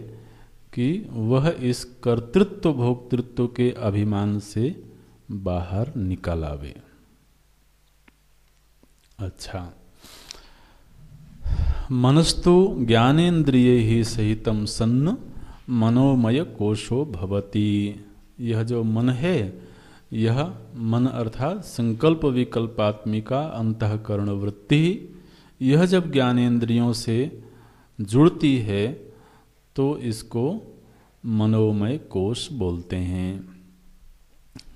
कि वह इस कर्तृत्व भोक्तृत्व के अभिमान से बाहर निकल आवे। अच्छा, मनस्तु ज्ञानेन्द्रिय ही सहितम सन्न मनोमय कोशो भवति। यह जो मन है, यह मन अर्थात संकल्प विकल्पात्मिका अंतःकरण वृत्ति, यह जब ज्ञानेन्द्रियों से जुड़ती है तो इसको मनोमय कोश बोलते हैं।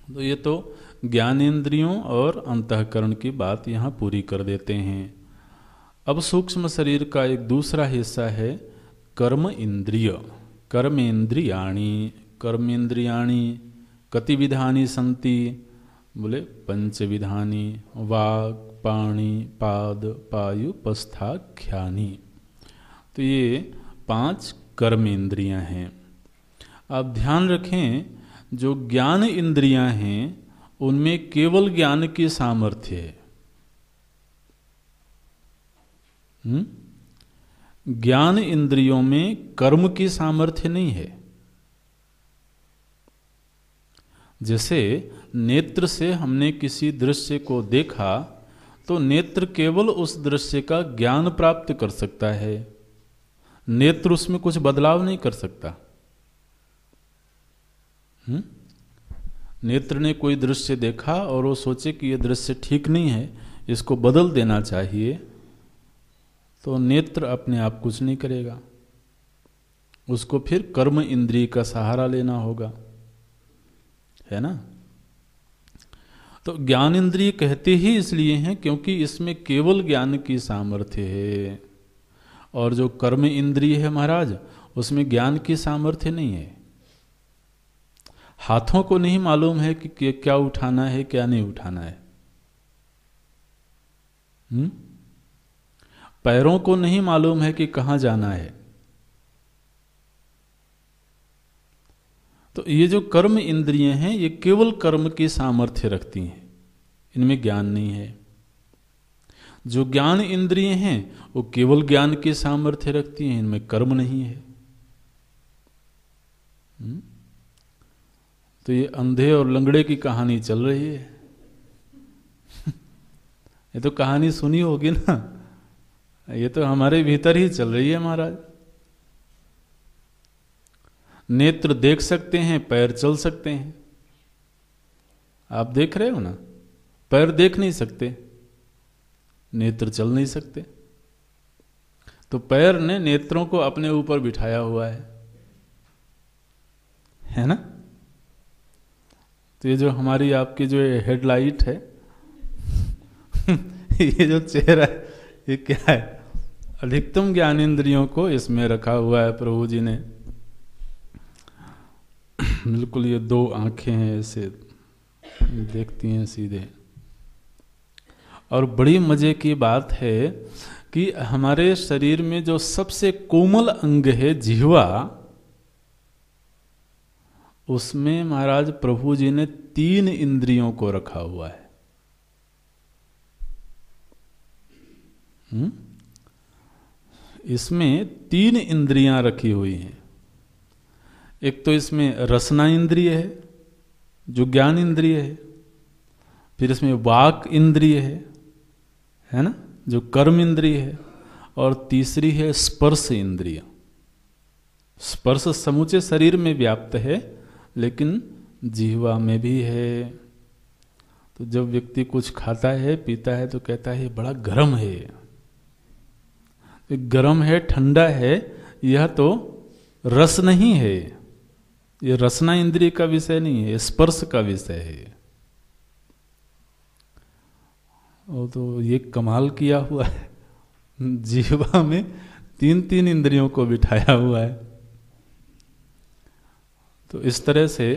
तो ये तो ज्ञानेन्द्रियों और अंतःकरण की बात यहाँ पूरी कर देते हैं। अब सूक्ष्म शरीर का एक दूसरा हिस्सा है कर्म इंद्रिय। कर्मेन्द्रियाणि, कर्मेन्द्रियाणि कति विधानि सन्ति? बोले 5 विधानि, वाक् पाणि पाद पायु पस्थाख्यानि। तो ये 5 कर्म इंद्रियां हैं। आप ध्यान रखें, जो ज्ञान इंद्रियां हैं उनमें केवल ज्ञान की सामर्थ्य है। ज्ञान इंद्रियों में कर्म की सामर्थ्य नहीं है। जैसे नेत्र से हमने किसी दृश्य को देखा तो नेत्र केवल उस दृश्य का ज्ञान प्राप्त कर सकता है, नेत्र उसमें कुछ बदलाव नहीं कर सकता। नेत्र ने कोई दृश्य देखा और वो सोचे कि यह दृश्य ठीक नहीं है, इसको बदल देना चाहिए, तो नेत्र अपने आप कुछ नहीं करेगा, उसको फिर कर्म इंद्रिय का सहारा लेना होगा, है ना। तो ज्ञान इंद्रिय कहते ही इसलिए हैं क्योंकि इसमें केवल ज्ञान की सामर्थ्य है, और जो कर्म इंद्रिय है महाराज, उसमें ज्ञान की सामर्थ्य नहीं है। हाथों को नहीं मालूम है कि क्या उठाना है क्या नहीं उठाना है, पैरों को नहीं मालूम है कि कहाँ जाना है। तो ये जो कर्म इंद्रिय हैं ये केवल कर्म की सामर्थ्य रखती हैं, इनमें ज्ञान नहीं है। जो ज्ञान इंद्रिय हैं वो केवल ज्ञान की सामर्थ्य रखती हैं, इनमें कर्म नहीं है। तो ये अंधे और लंगड़े की कहानी चल रही है। ये तो कहानी सुनी होगी ना, ये तो हमारे भीतर ही चल रही है महाराज। नेत्र देख सकते हैं, पैर चल सकते हैं। आप देख रहे हो ना, पैर देख नहीं सकते, नेत्र चल नहीं सकते। तो पैर ने नेत्रों को अपने ऊपर बिठाया हुआ है ना। तो ये जो हमारी आपकी जो हेडलाइट है ये जो चेहरा है ये क्या है? अधिकतम ज्ञानेंद्रियों को इसमें रखा हुआ है प्रभु जी ने। बिल्कुल ये दो आंखें हैं, ऐसे देखती हैं सीधे। और बड़ी मजे की बात है कि हमारे शरीर में जो सबसे कोमल अंग है जिह्वा, उसमें महाराज प्रभु जी ने 3 इंद्रियों को रखा हुआ है। इसमें 3 इंद्रियां रखी हुई हैं। एक तो इसमें रसना इंद्रिय है जो ज्ञान इंद्रिय है, फिर इसमें वाक इंद्रिय है ना, जो कर्म इंद्रिय है, और तीसरी है स्पर्श इंद्रिय। स्पर्श समूचे शरीर में व्याप्त है, लेकिन जिह्वा में भी है। तो जब व्यक्ति कुछ खाता है पीता है तो कहता है बड़ा गर्म है, गर्म है, ठंडा है, यह तो रस नहीं है, ये रसना इंद्रिय का विषय नहीं है, स्पर्श का विषय है। और तो ये कमाल किया हुआ है, जीवा में 3 इंद्रियों को बिठाया हुआ है। तो इस तरह से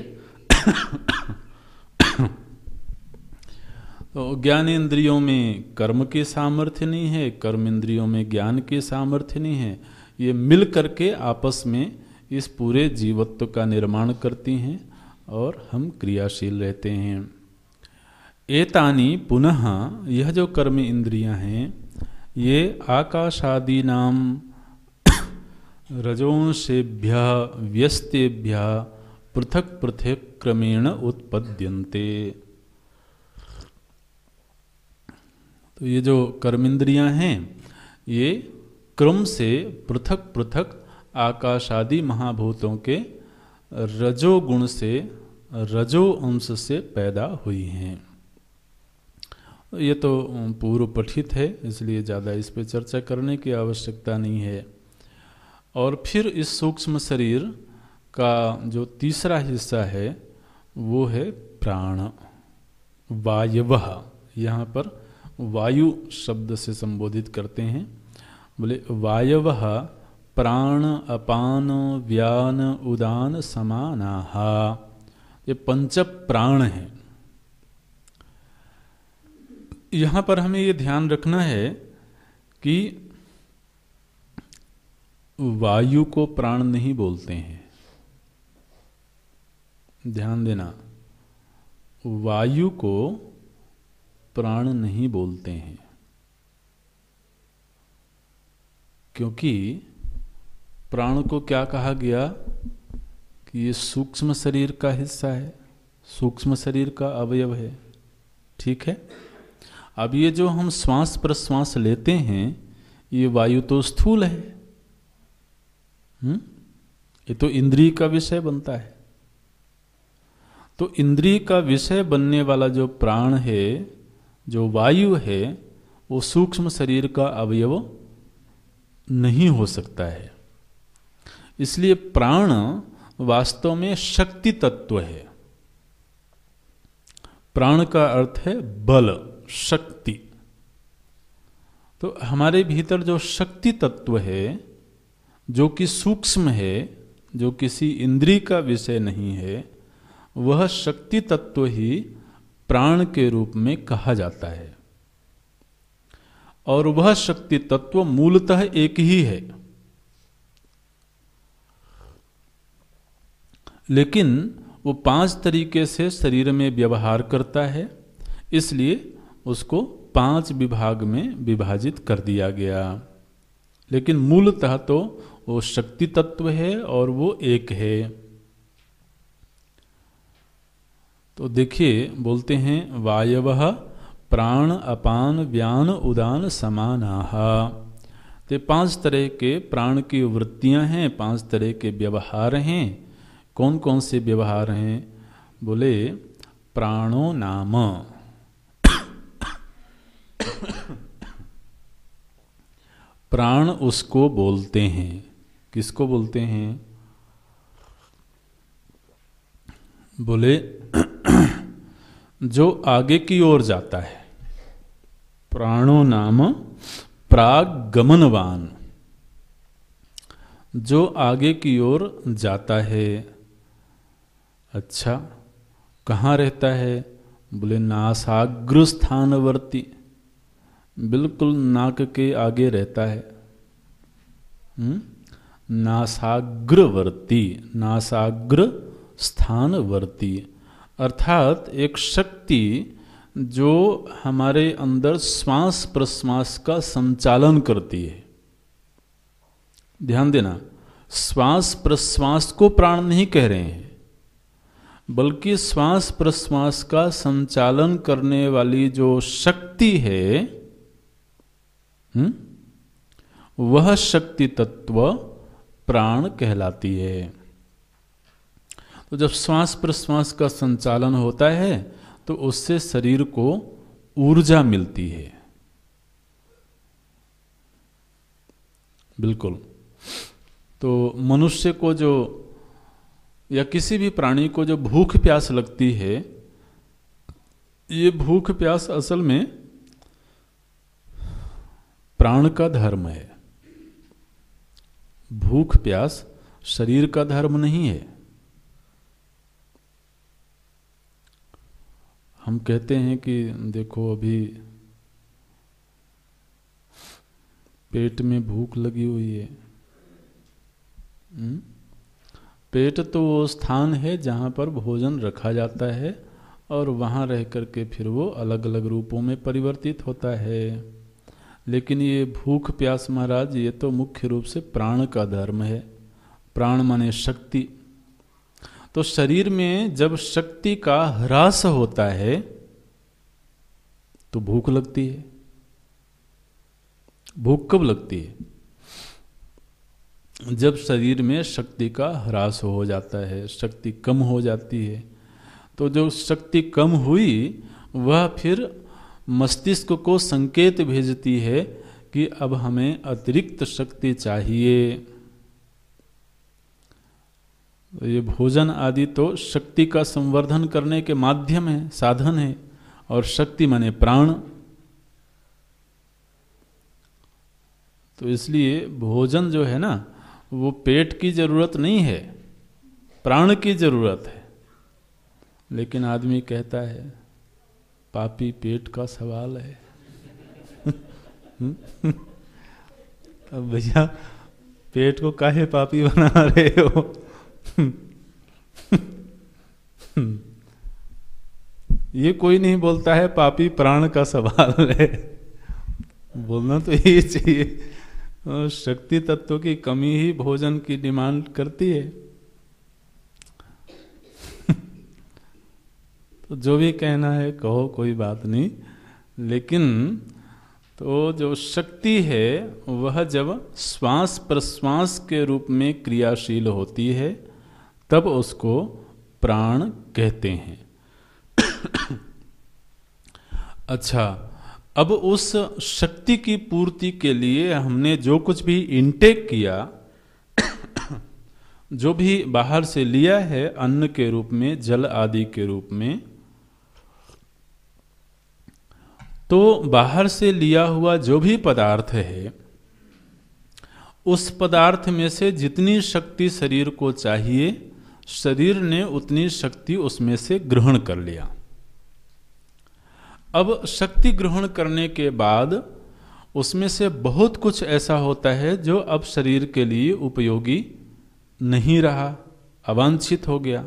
तो ज्ञान इंद्रियों में कर्म की सामर्थ्य नहीं है, कर्म इंद्रियों में ज्ञान की सामर्थ्य नहीं है। ये मिल करके आपस में इस पूरे जीवत्व का निर्माण करती हैं और हम क्रियाशील रहते हैं। एतानी पुनः, यह जो कर्म इंद्रियां हैं ये आकाशादि नाम रजोंशेभ्य व्यस्तेभ्य पृथक पृथक क्रमेण उत्पद्यन्ते। तो ये जो कर्मेंद्रियां हैं ये क्रम से पृथक पृथक आकाशादि महाभूतों के रजोगुण से, रजो अंश से पैदा हुई हैं। ये तो पूर्व पठित है, इसलिए ज़्यादा इस पर चर्चा करने की आवश्यकता नहीं है। और फिर इस सूक्ष्म शरीर का जो तीसरा हिस्सा है वो है प्राण, वायवः। यहाँ पर वायु शब्द से संबोधित करते हैं। बोले वायवः प्राण अपान व्यान उदान समानाः, ये 5 प्राण हैं। यहाँ पर हमें ये ध्यान रखना है कि वायु को प्राण नहीं बोलते हैं, ध्यान देना, वायु को प्राण नहीं बोलते हैं, क्योंकि प्राण को क्या कहा गया कि ये सूक्ष्म शरीर का हिस्सा है, सूक्ष्म शरीर का अवयव है। ठीक है, अब ये जो हम श्वास प्रश्वास लेते हैं ये वायु तो स्थूल है, ये तो इंद्रिय का विषय बनता है। तो इंद्रिय का विषय बनने वाला जो प्राण है, जो वायु है, वो सूक्ष्म शरीर का अवयव नहीं हो सकता है। इसलिए प्राण वास्तव में शक्ति तत्व है। प्राण का अर्थ है बल, शक्ति। तो हमारे भीतर जो शक्ति तत्व है, जो कि सूक्ष्म है, जो किसी इंद्रिय का विषय नहीं है, वह शक्ति तत्व ही प्राण के रूप में कहा जाता है। और वह शक्ति तत्व मूलतः एक ही है, लेकिन वो 5 तरीके से शरीर में व्यवहार करता है, इसलिए उसको 5 विभाग में विभाजित कर दिया गया। लेकिन मूलतः तो वो शक्ति तत्व है और वो एक है। तो देखिए, बोलते हैं वायवः प्राण अपान व्यान उदान समानाः। तो 5 तरह के प्राण की वृत्तियां हैं, 5 तरह के व्यवहार हैं। कौन कौन से व्यवहार हैं? बोले प्राणो नाम, प्राण उसको बोलते हैं। किसको बोलते हैं? बोले जो आगे की ओर जाता है। प्राणो नाम प्राग गमनवान, जो आगे की ओर जाता है। अच्छा, कहाँ रहता है? बोले नासाग्र स्थानवर्ती, बिल्कुल नाक के आगे रहता है। नासाग्रवर्ती, नासाग्र स्थानवर्ती, अर्थात एक शक्ति जो हमारे अंदर श्वास प्रश्वास का संचालन करती है। ध्यान देना, श्वास प्रश्वास को प्राण नहीं कह रहे हैं, बल्कि श्वास प्रश्वास का संचालन करने वाली जो शक्ति है, वह शक्ति तत्व प्राण कहलाती है। तो जब श्वास प्रश्वास का संचालन होता है तो उससे शरीर को ऊर्जा मिलती है। बिल्कुल। तो मनुष्य को जो या किसी भी प्राणी को जो भूख प्यास लगती है, ये भूख प्यास असल में प्राण का धर्म है। भूख प्यास शरीर का धर्म नहीं है। हम कहते हैं कि देखो अभी पेट में भूख लगी हुई है। पेट तो वो स्थान है जहाँ पर भोजन रखा जाता है और वहाँ रह करके फिर वो अलग अलग रूपों में परिवर्तित होता है। लेकिन ये भूख प्यास महाराज, ये तो मुख्य रूप से प्राण का धर्म है। प्राण माने शक्ति। तो शरीर में जब शक्ति का ह्रास होता है तो भूख लगती है। भूख कब लगती है? जब शरीर में शक्ति का ह्रास हो जाता है, शक्ति कम हो जाती है। तो जो शक्ति कम हुई वह फिर मस्तिष्क को संकेत भेजती है कि अब हमें अतिरिक्त शक्ति चाहिए। ये भोजन आदि तो शक्ति का संवर्धन करने के माध्यम है, साधन है। और शक्ति माने प्राण। तो इसलिए भोजन जो है ना, वो पेट की जरूरत नहीं है, प्राण की जरूरत है। लेकिन आदमी कहता है पापी पेट का सवाल है। अब भैया पेट को काहे पापी बना रहे हो? ये कोई नहीं बोलता है पापी प्राण का सवाल है। बोलना तो यही चाहिए। शक्ति तत्व की कमी ही भोजन की डिमांड करती है। तो जो भी कहना है कहो, कोई बात नहीं। लेकिन तो जो शक्ति है वह जब श्वास प्रश्वास के रूप में क्रियाशील होती है तब उसको प्राण कहते हैं। अच्छा, अब उस शक्ति की पूर्ति के लिए हमने जो कुछ भी इनटेक किया, जो भी बाहर से लिया है अन्न के रूप में, जल आदि के रूप में, तो बाहर से लिया हुआ जो भी पदार्थ है उस पदार्थ में से जितनी शक्ति शरीर को चाहिए, शरीर ने उतनी शक्ति उसमें से ग्रहण कर लिया। अब शक्ति ग्रहण करने के बाद उसमें से बहुत कुछ ऐसा होता है जो अब शरीर के लिए उपयोगी नहीं रहा, अवांछित हो गया।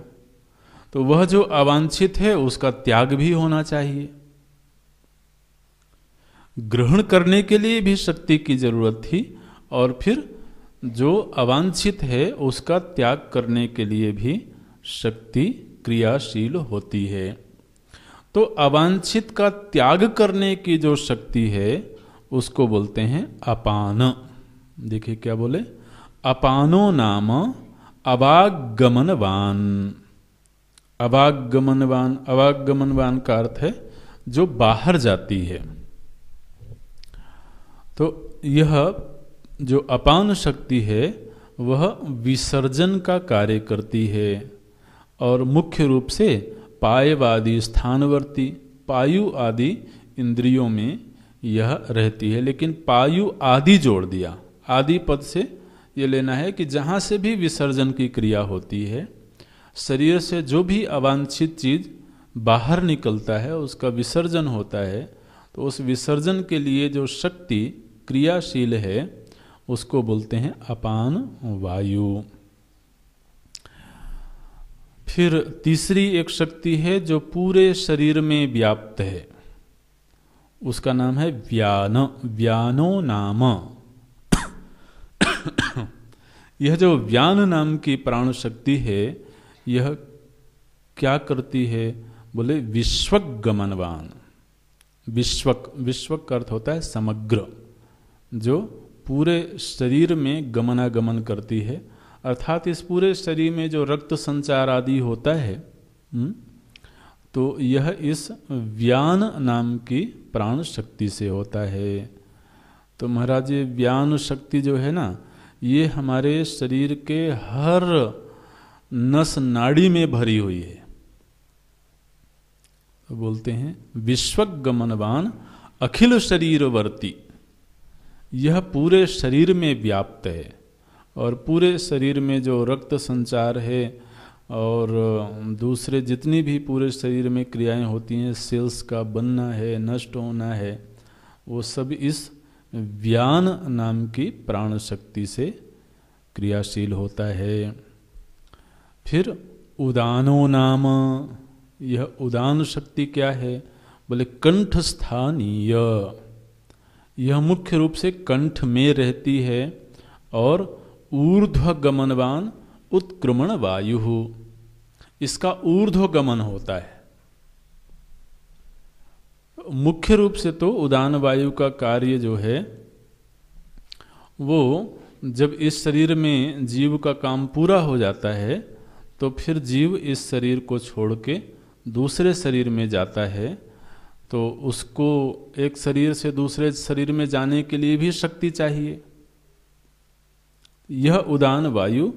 तो वह जो अवांछित है उसका त्याग भी होना चाहिए। ग्रहण करने के लिए भी शक्ति की जरूरत थी, और फिर जो अवांछित है उसका त्याग करने के लिए भी शक्ति क्रियाशील होती है। तो अवांछित का त्याग करने की जो शक्ति है उसको बोलते हैं अपान। देखिए क्या बोले, अपानो नाम अवागमनवान। अवागमनवान, अवागमनवान का अर्थ है जो बाहर जाती है। तो यह जो अपान शक्ति है वह विसर्जन का कार्य करती है, और मुख्य रूप से पायवादि स्थानवर्ती, पायु आदि इंद्रियों में यह रहती है। लेकिन पायु आदि जोड़ दिया, आदि पद से ये लेना है कि जहाँ से भी विसर्जन की क्रिया होती है, शरीर से जो भी अवांछित चीज बाहर निकलता है उसका विसर्जन होता है, तो उस विसर्जन के लिए जो शक्ति क्रियाशील है उसको बोलते हैं अपान वायु। फिर तीसरी एक शक्ति है जो पूरे शरीर में व्याप्त है, उसका नाम है व्यान, व्यानो नाम। यह जो व्यान नाम की प्राण शक्ति है यह क्या करती है, बोले विश्वक गमनवान। विश्वक, विश्वक का अर्थ होता है समग्र, जो पूरे शरीर में गमनागमन करती है, अर्थात इस पूरे शरीर में जो रक्त संचार आदि होता है, तो यह इस व्यान नाम की प्राण शक्ति से होता है। तो महाराज ये व्यान शक्ति जो है ना, ये हमारे शरीर के हर नस नाड़ी में भरी हुई है। तो बोलते हैं विश्वक गमनवान अखिल शरीरवर्ती। यह पूरे शरीर में व्याप्त है, और पूरे शरीर में जो रक्त संचार है और दूसरे जितनी भी पूरे शरीर में क्रियाएं होती हैं, सेल्स का बनना है, नष्ट होना है, वो सब इस व्यान नाम की प्राण शक्ति से क्रियाशील होता है। फिर उदानो नाम, यह उदान शक्ति क्या है, बोले कंठ स्थानीय। यह मुख्य रूप से कंठ में रहती है, और ऊर्ध्व गमनवान उत्क्रमण वायु, इसका ऊर्ध्व गमन होता है। मुख्य रूप से तो उदान वायु का कार्य जो है वो जब इस शरीर में जीव का काम पूरा हो जाता है तो फिर जीव इस शरीर को छोड़ के दूसरे शरीर में जाता है, तो उसको एक शरीर से दूसरे शरीर में जाने के लिए भी शक्ति चाहिए। यह उदान वायु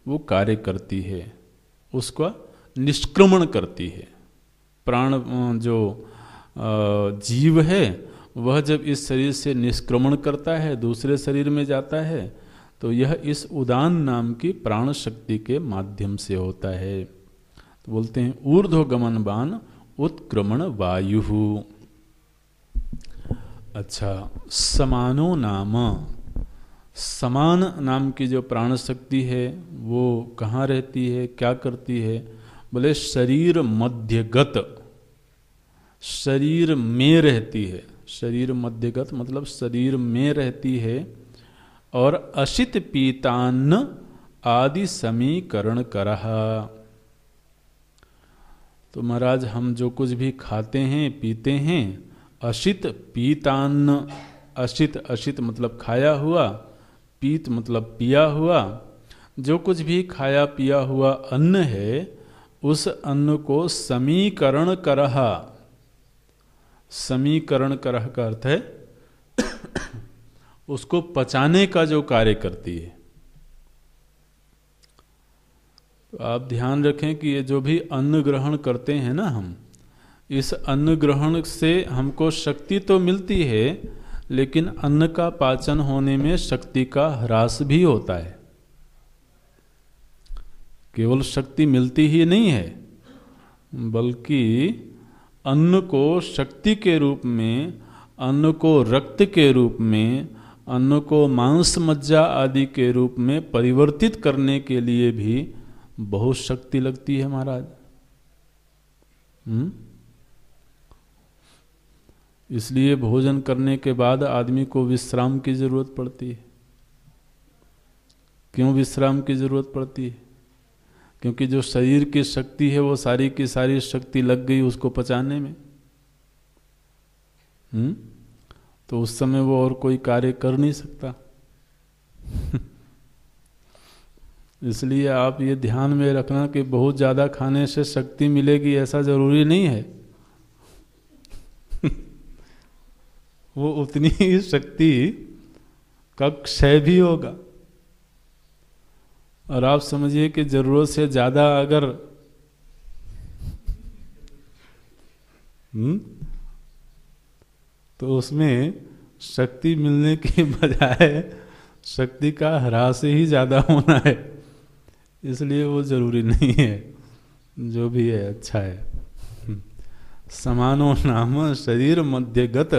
वो कार्य करती है, उसका निष्क्रमण करती है। प्राण जो जीव है वह जब इस शरीर से निष्क्रमण करता है, दूसरे शरीर में जाता है, तो यह इस उदान नाम की प्राण शक्ति के माध्यम से होता है। तो बोलते हैं ऊर्ध्व गमनवान उत्क्रमण वायु। अच्छा, समानो नाम, समान नाम की जो प्राण शक्ति है वो कहाँ रहती है, क्या करती है, बोले शरीर मध्यगत, शरीर में रहती है। शरीर मध्यगत मतलब शरीर में रहती है, और अशित पीतान्न आदि समीकरण करहा। तो महाराज हम जो कुछ भी खाते हैं पीते हैं, अशित पीतान्न, अशित अशित मतलब खाया हुआ, पीत मतलब पिया हुआ, जो कुछ भी खाया पिया हुआ अन्न है उस अन्न को समीकरण करहा। समीकरण करह का अर्थ है उसको पचाने का जो कार्य करती है। तो आप ध्यान रखें कि ये जो भी अन्न ग्रहण करते हैं ना हम, इस अन्न ग्रहण से हमको शक्ति तो मिलती है, लेकिन अन्न का पाचन होने में शक्ति का ह्रास भी होता है। केवल शक्ति मिलती ही नहीं है, बल्कि अन्न को शक्ति के रूप में अन्न को रक्त के रूप में, अन्न को मांस मज्जा आदि के रूप में परिवर्तित करने के लिए भी बहुत शक्ति लगती है महाराज। इसलिए भोजन करने के बाद आदमी को विश्राम की जरूरत पड़ती है। क्यों विश्राम की जरूरत पड़ती है? क्योंकि जो शरीर की शक्ति है वो सारी की सारी शक्ति लग गई उसको पचाने में। तो उस समय वो और कोई कार्य कर नहीं सकता। इसलिए आप ये ध्यान में रखना कि बहुत ज्यादा खाने से शक्ति मिलेगी ऐसा जरूरी नहीं है। वो उतनी ही शक्ति का क्षय भी होगा। और आप समझिए कि जरूरत से ज्यादा अगर तो उसमें शक्ति मिलने के बजाय शक्ति का ह्रास ही ज्यादा होना है। इसलिए वो जरूरी नहीं है। जो भी है अच्छा है। समानो नाम शरीर मध्यगत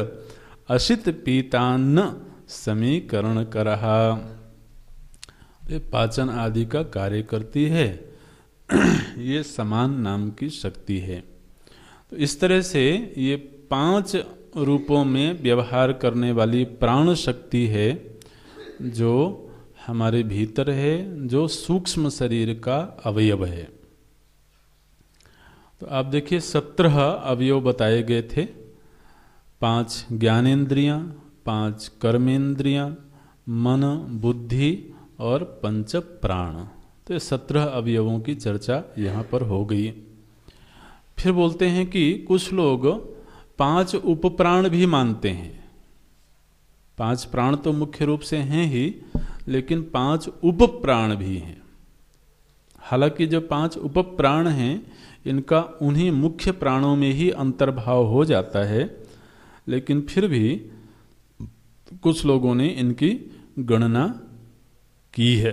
अशित पीतान्न समीकरण करहा। पाचन आदि का कार्य करती है। ये समान नाम की शक्ति है। तो इस तरह से ये 5 रूपों में व्यवहार करने वाली प्राण शक्ति है जो हमारे भीतर है, जो सूक्ष्म शरीर का अवयव है। तो आप देखिए 17 अवयव बताए गए थे। 5 ज्ञानेंद्रियां, 5 कर्मेंद्रियां, मन, बुद्धि और 5 प्राण। तो ये 17 अवयवों की चर्चा यहाँ पर हो गई। फिर बोलते हैं कि कुछ लोग 5 उपप्राण भी मानते हैं। 5 प्राण तो मुख्य रूप से हैं ही, लेकिन 5 उपप्राण भी हैं। हालांकि जो 5 उपप्राण हैं इनका उन्हीं मुख्य प्राणों में ही अंतर्भाव हो जाता है, लेकिन फिर भी कुछ लोगों ने इनकी गणना की है।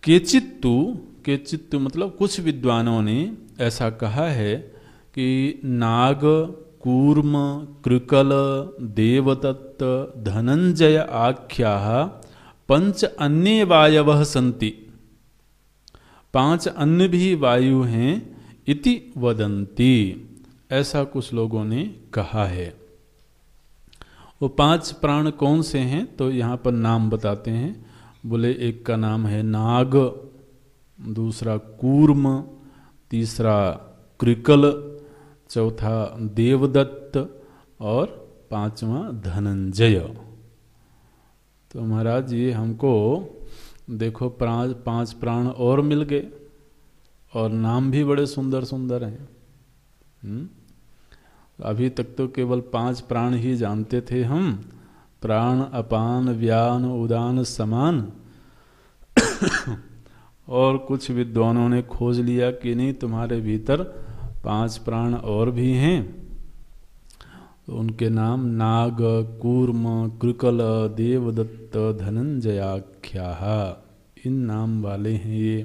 केचित्तु मतलब कुछ विद्वानों ने ऐसा कहा है कि नाग, कूर्म, कृकल, देवदत्त, धनंजय आख्याः 5 अन्ये वायवः सन्ति। 5 अन्य भी वायु हैं इति वदन्ति। ऐसा कुछ लोगों ने कहा है। वो 5 प्राण कौन से हैं? तो यहाँ पर नाम बताते हैं। बोले एक का नाम है नाग, दूसरा कूर्म, तीसरा कृकल, चौथा देवदत्त और 5वां धनंजय। तो महाराज ये हमको देखो 5 प्राण और मिल गए और नाम भी बड़े सुंदर सुंदर हैं। अभी तक तो केवल 5 प्राण ही जानते थे हम, प्राण, अपान, व्यान, उदान, समान। और कुछ विद्वानों ने खोज लिया कि नहीं, तुम्हारे भीतर 5 प्राण और भी हैं। तो उनके नाम नाग, कूर्म, कृकल, देवदत्त, धनंजयाख्याः, इन नाम वाले हैं ये।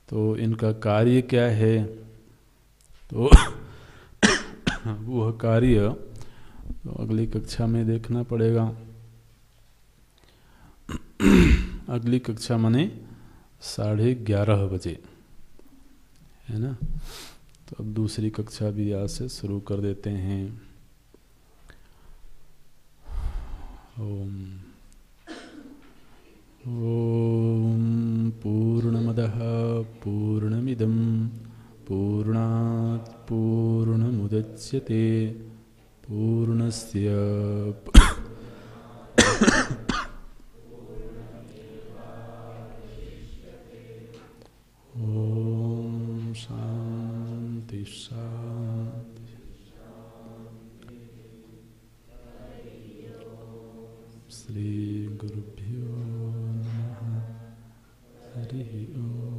तो इनका कार्य क्या है? तो वह कार्य तो अगली कक्षा में देखना पड़ेगा। अगली कक्षा माने 11:30 बजे, है ना? तो अब दूसरी कक्षा भी आज से शुरू कर देते हैं। ओम पूर्णमदः पूर्णमिदं पूर्णात् पूर्णमुदच्यते पूर्णस्य ओम शांति शांति। श्री गुरुभ्यो नमः। हरि ओम।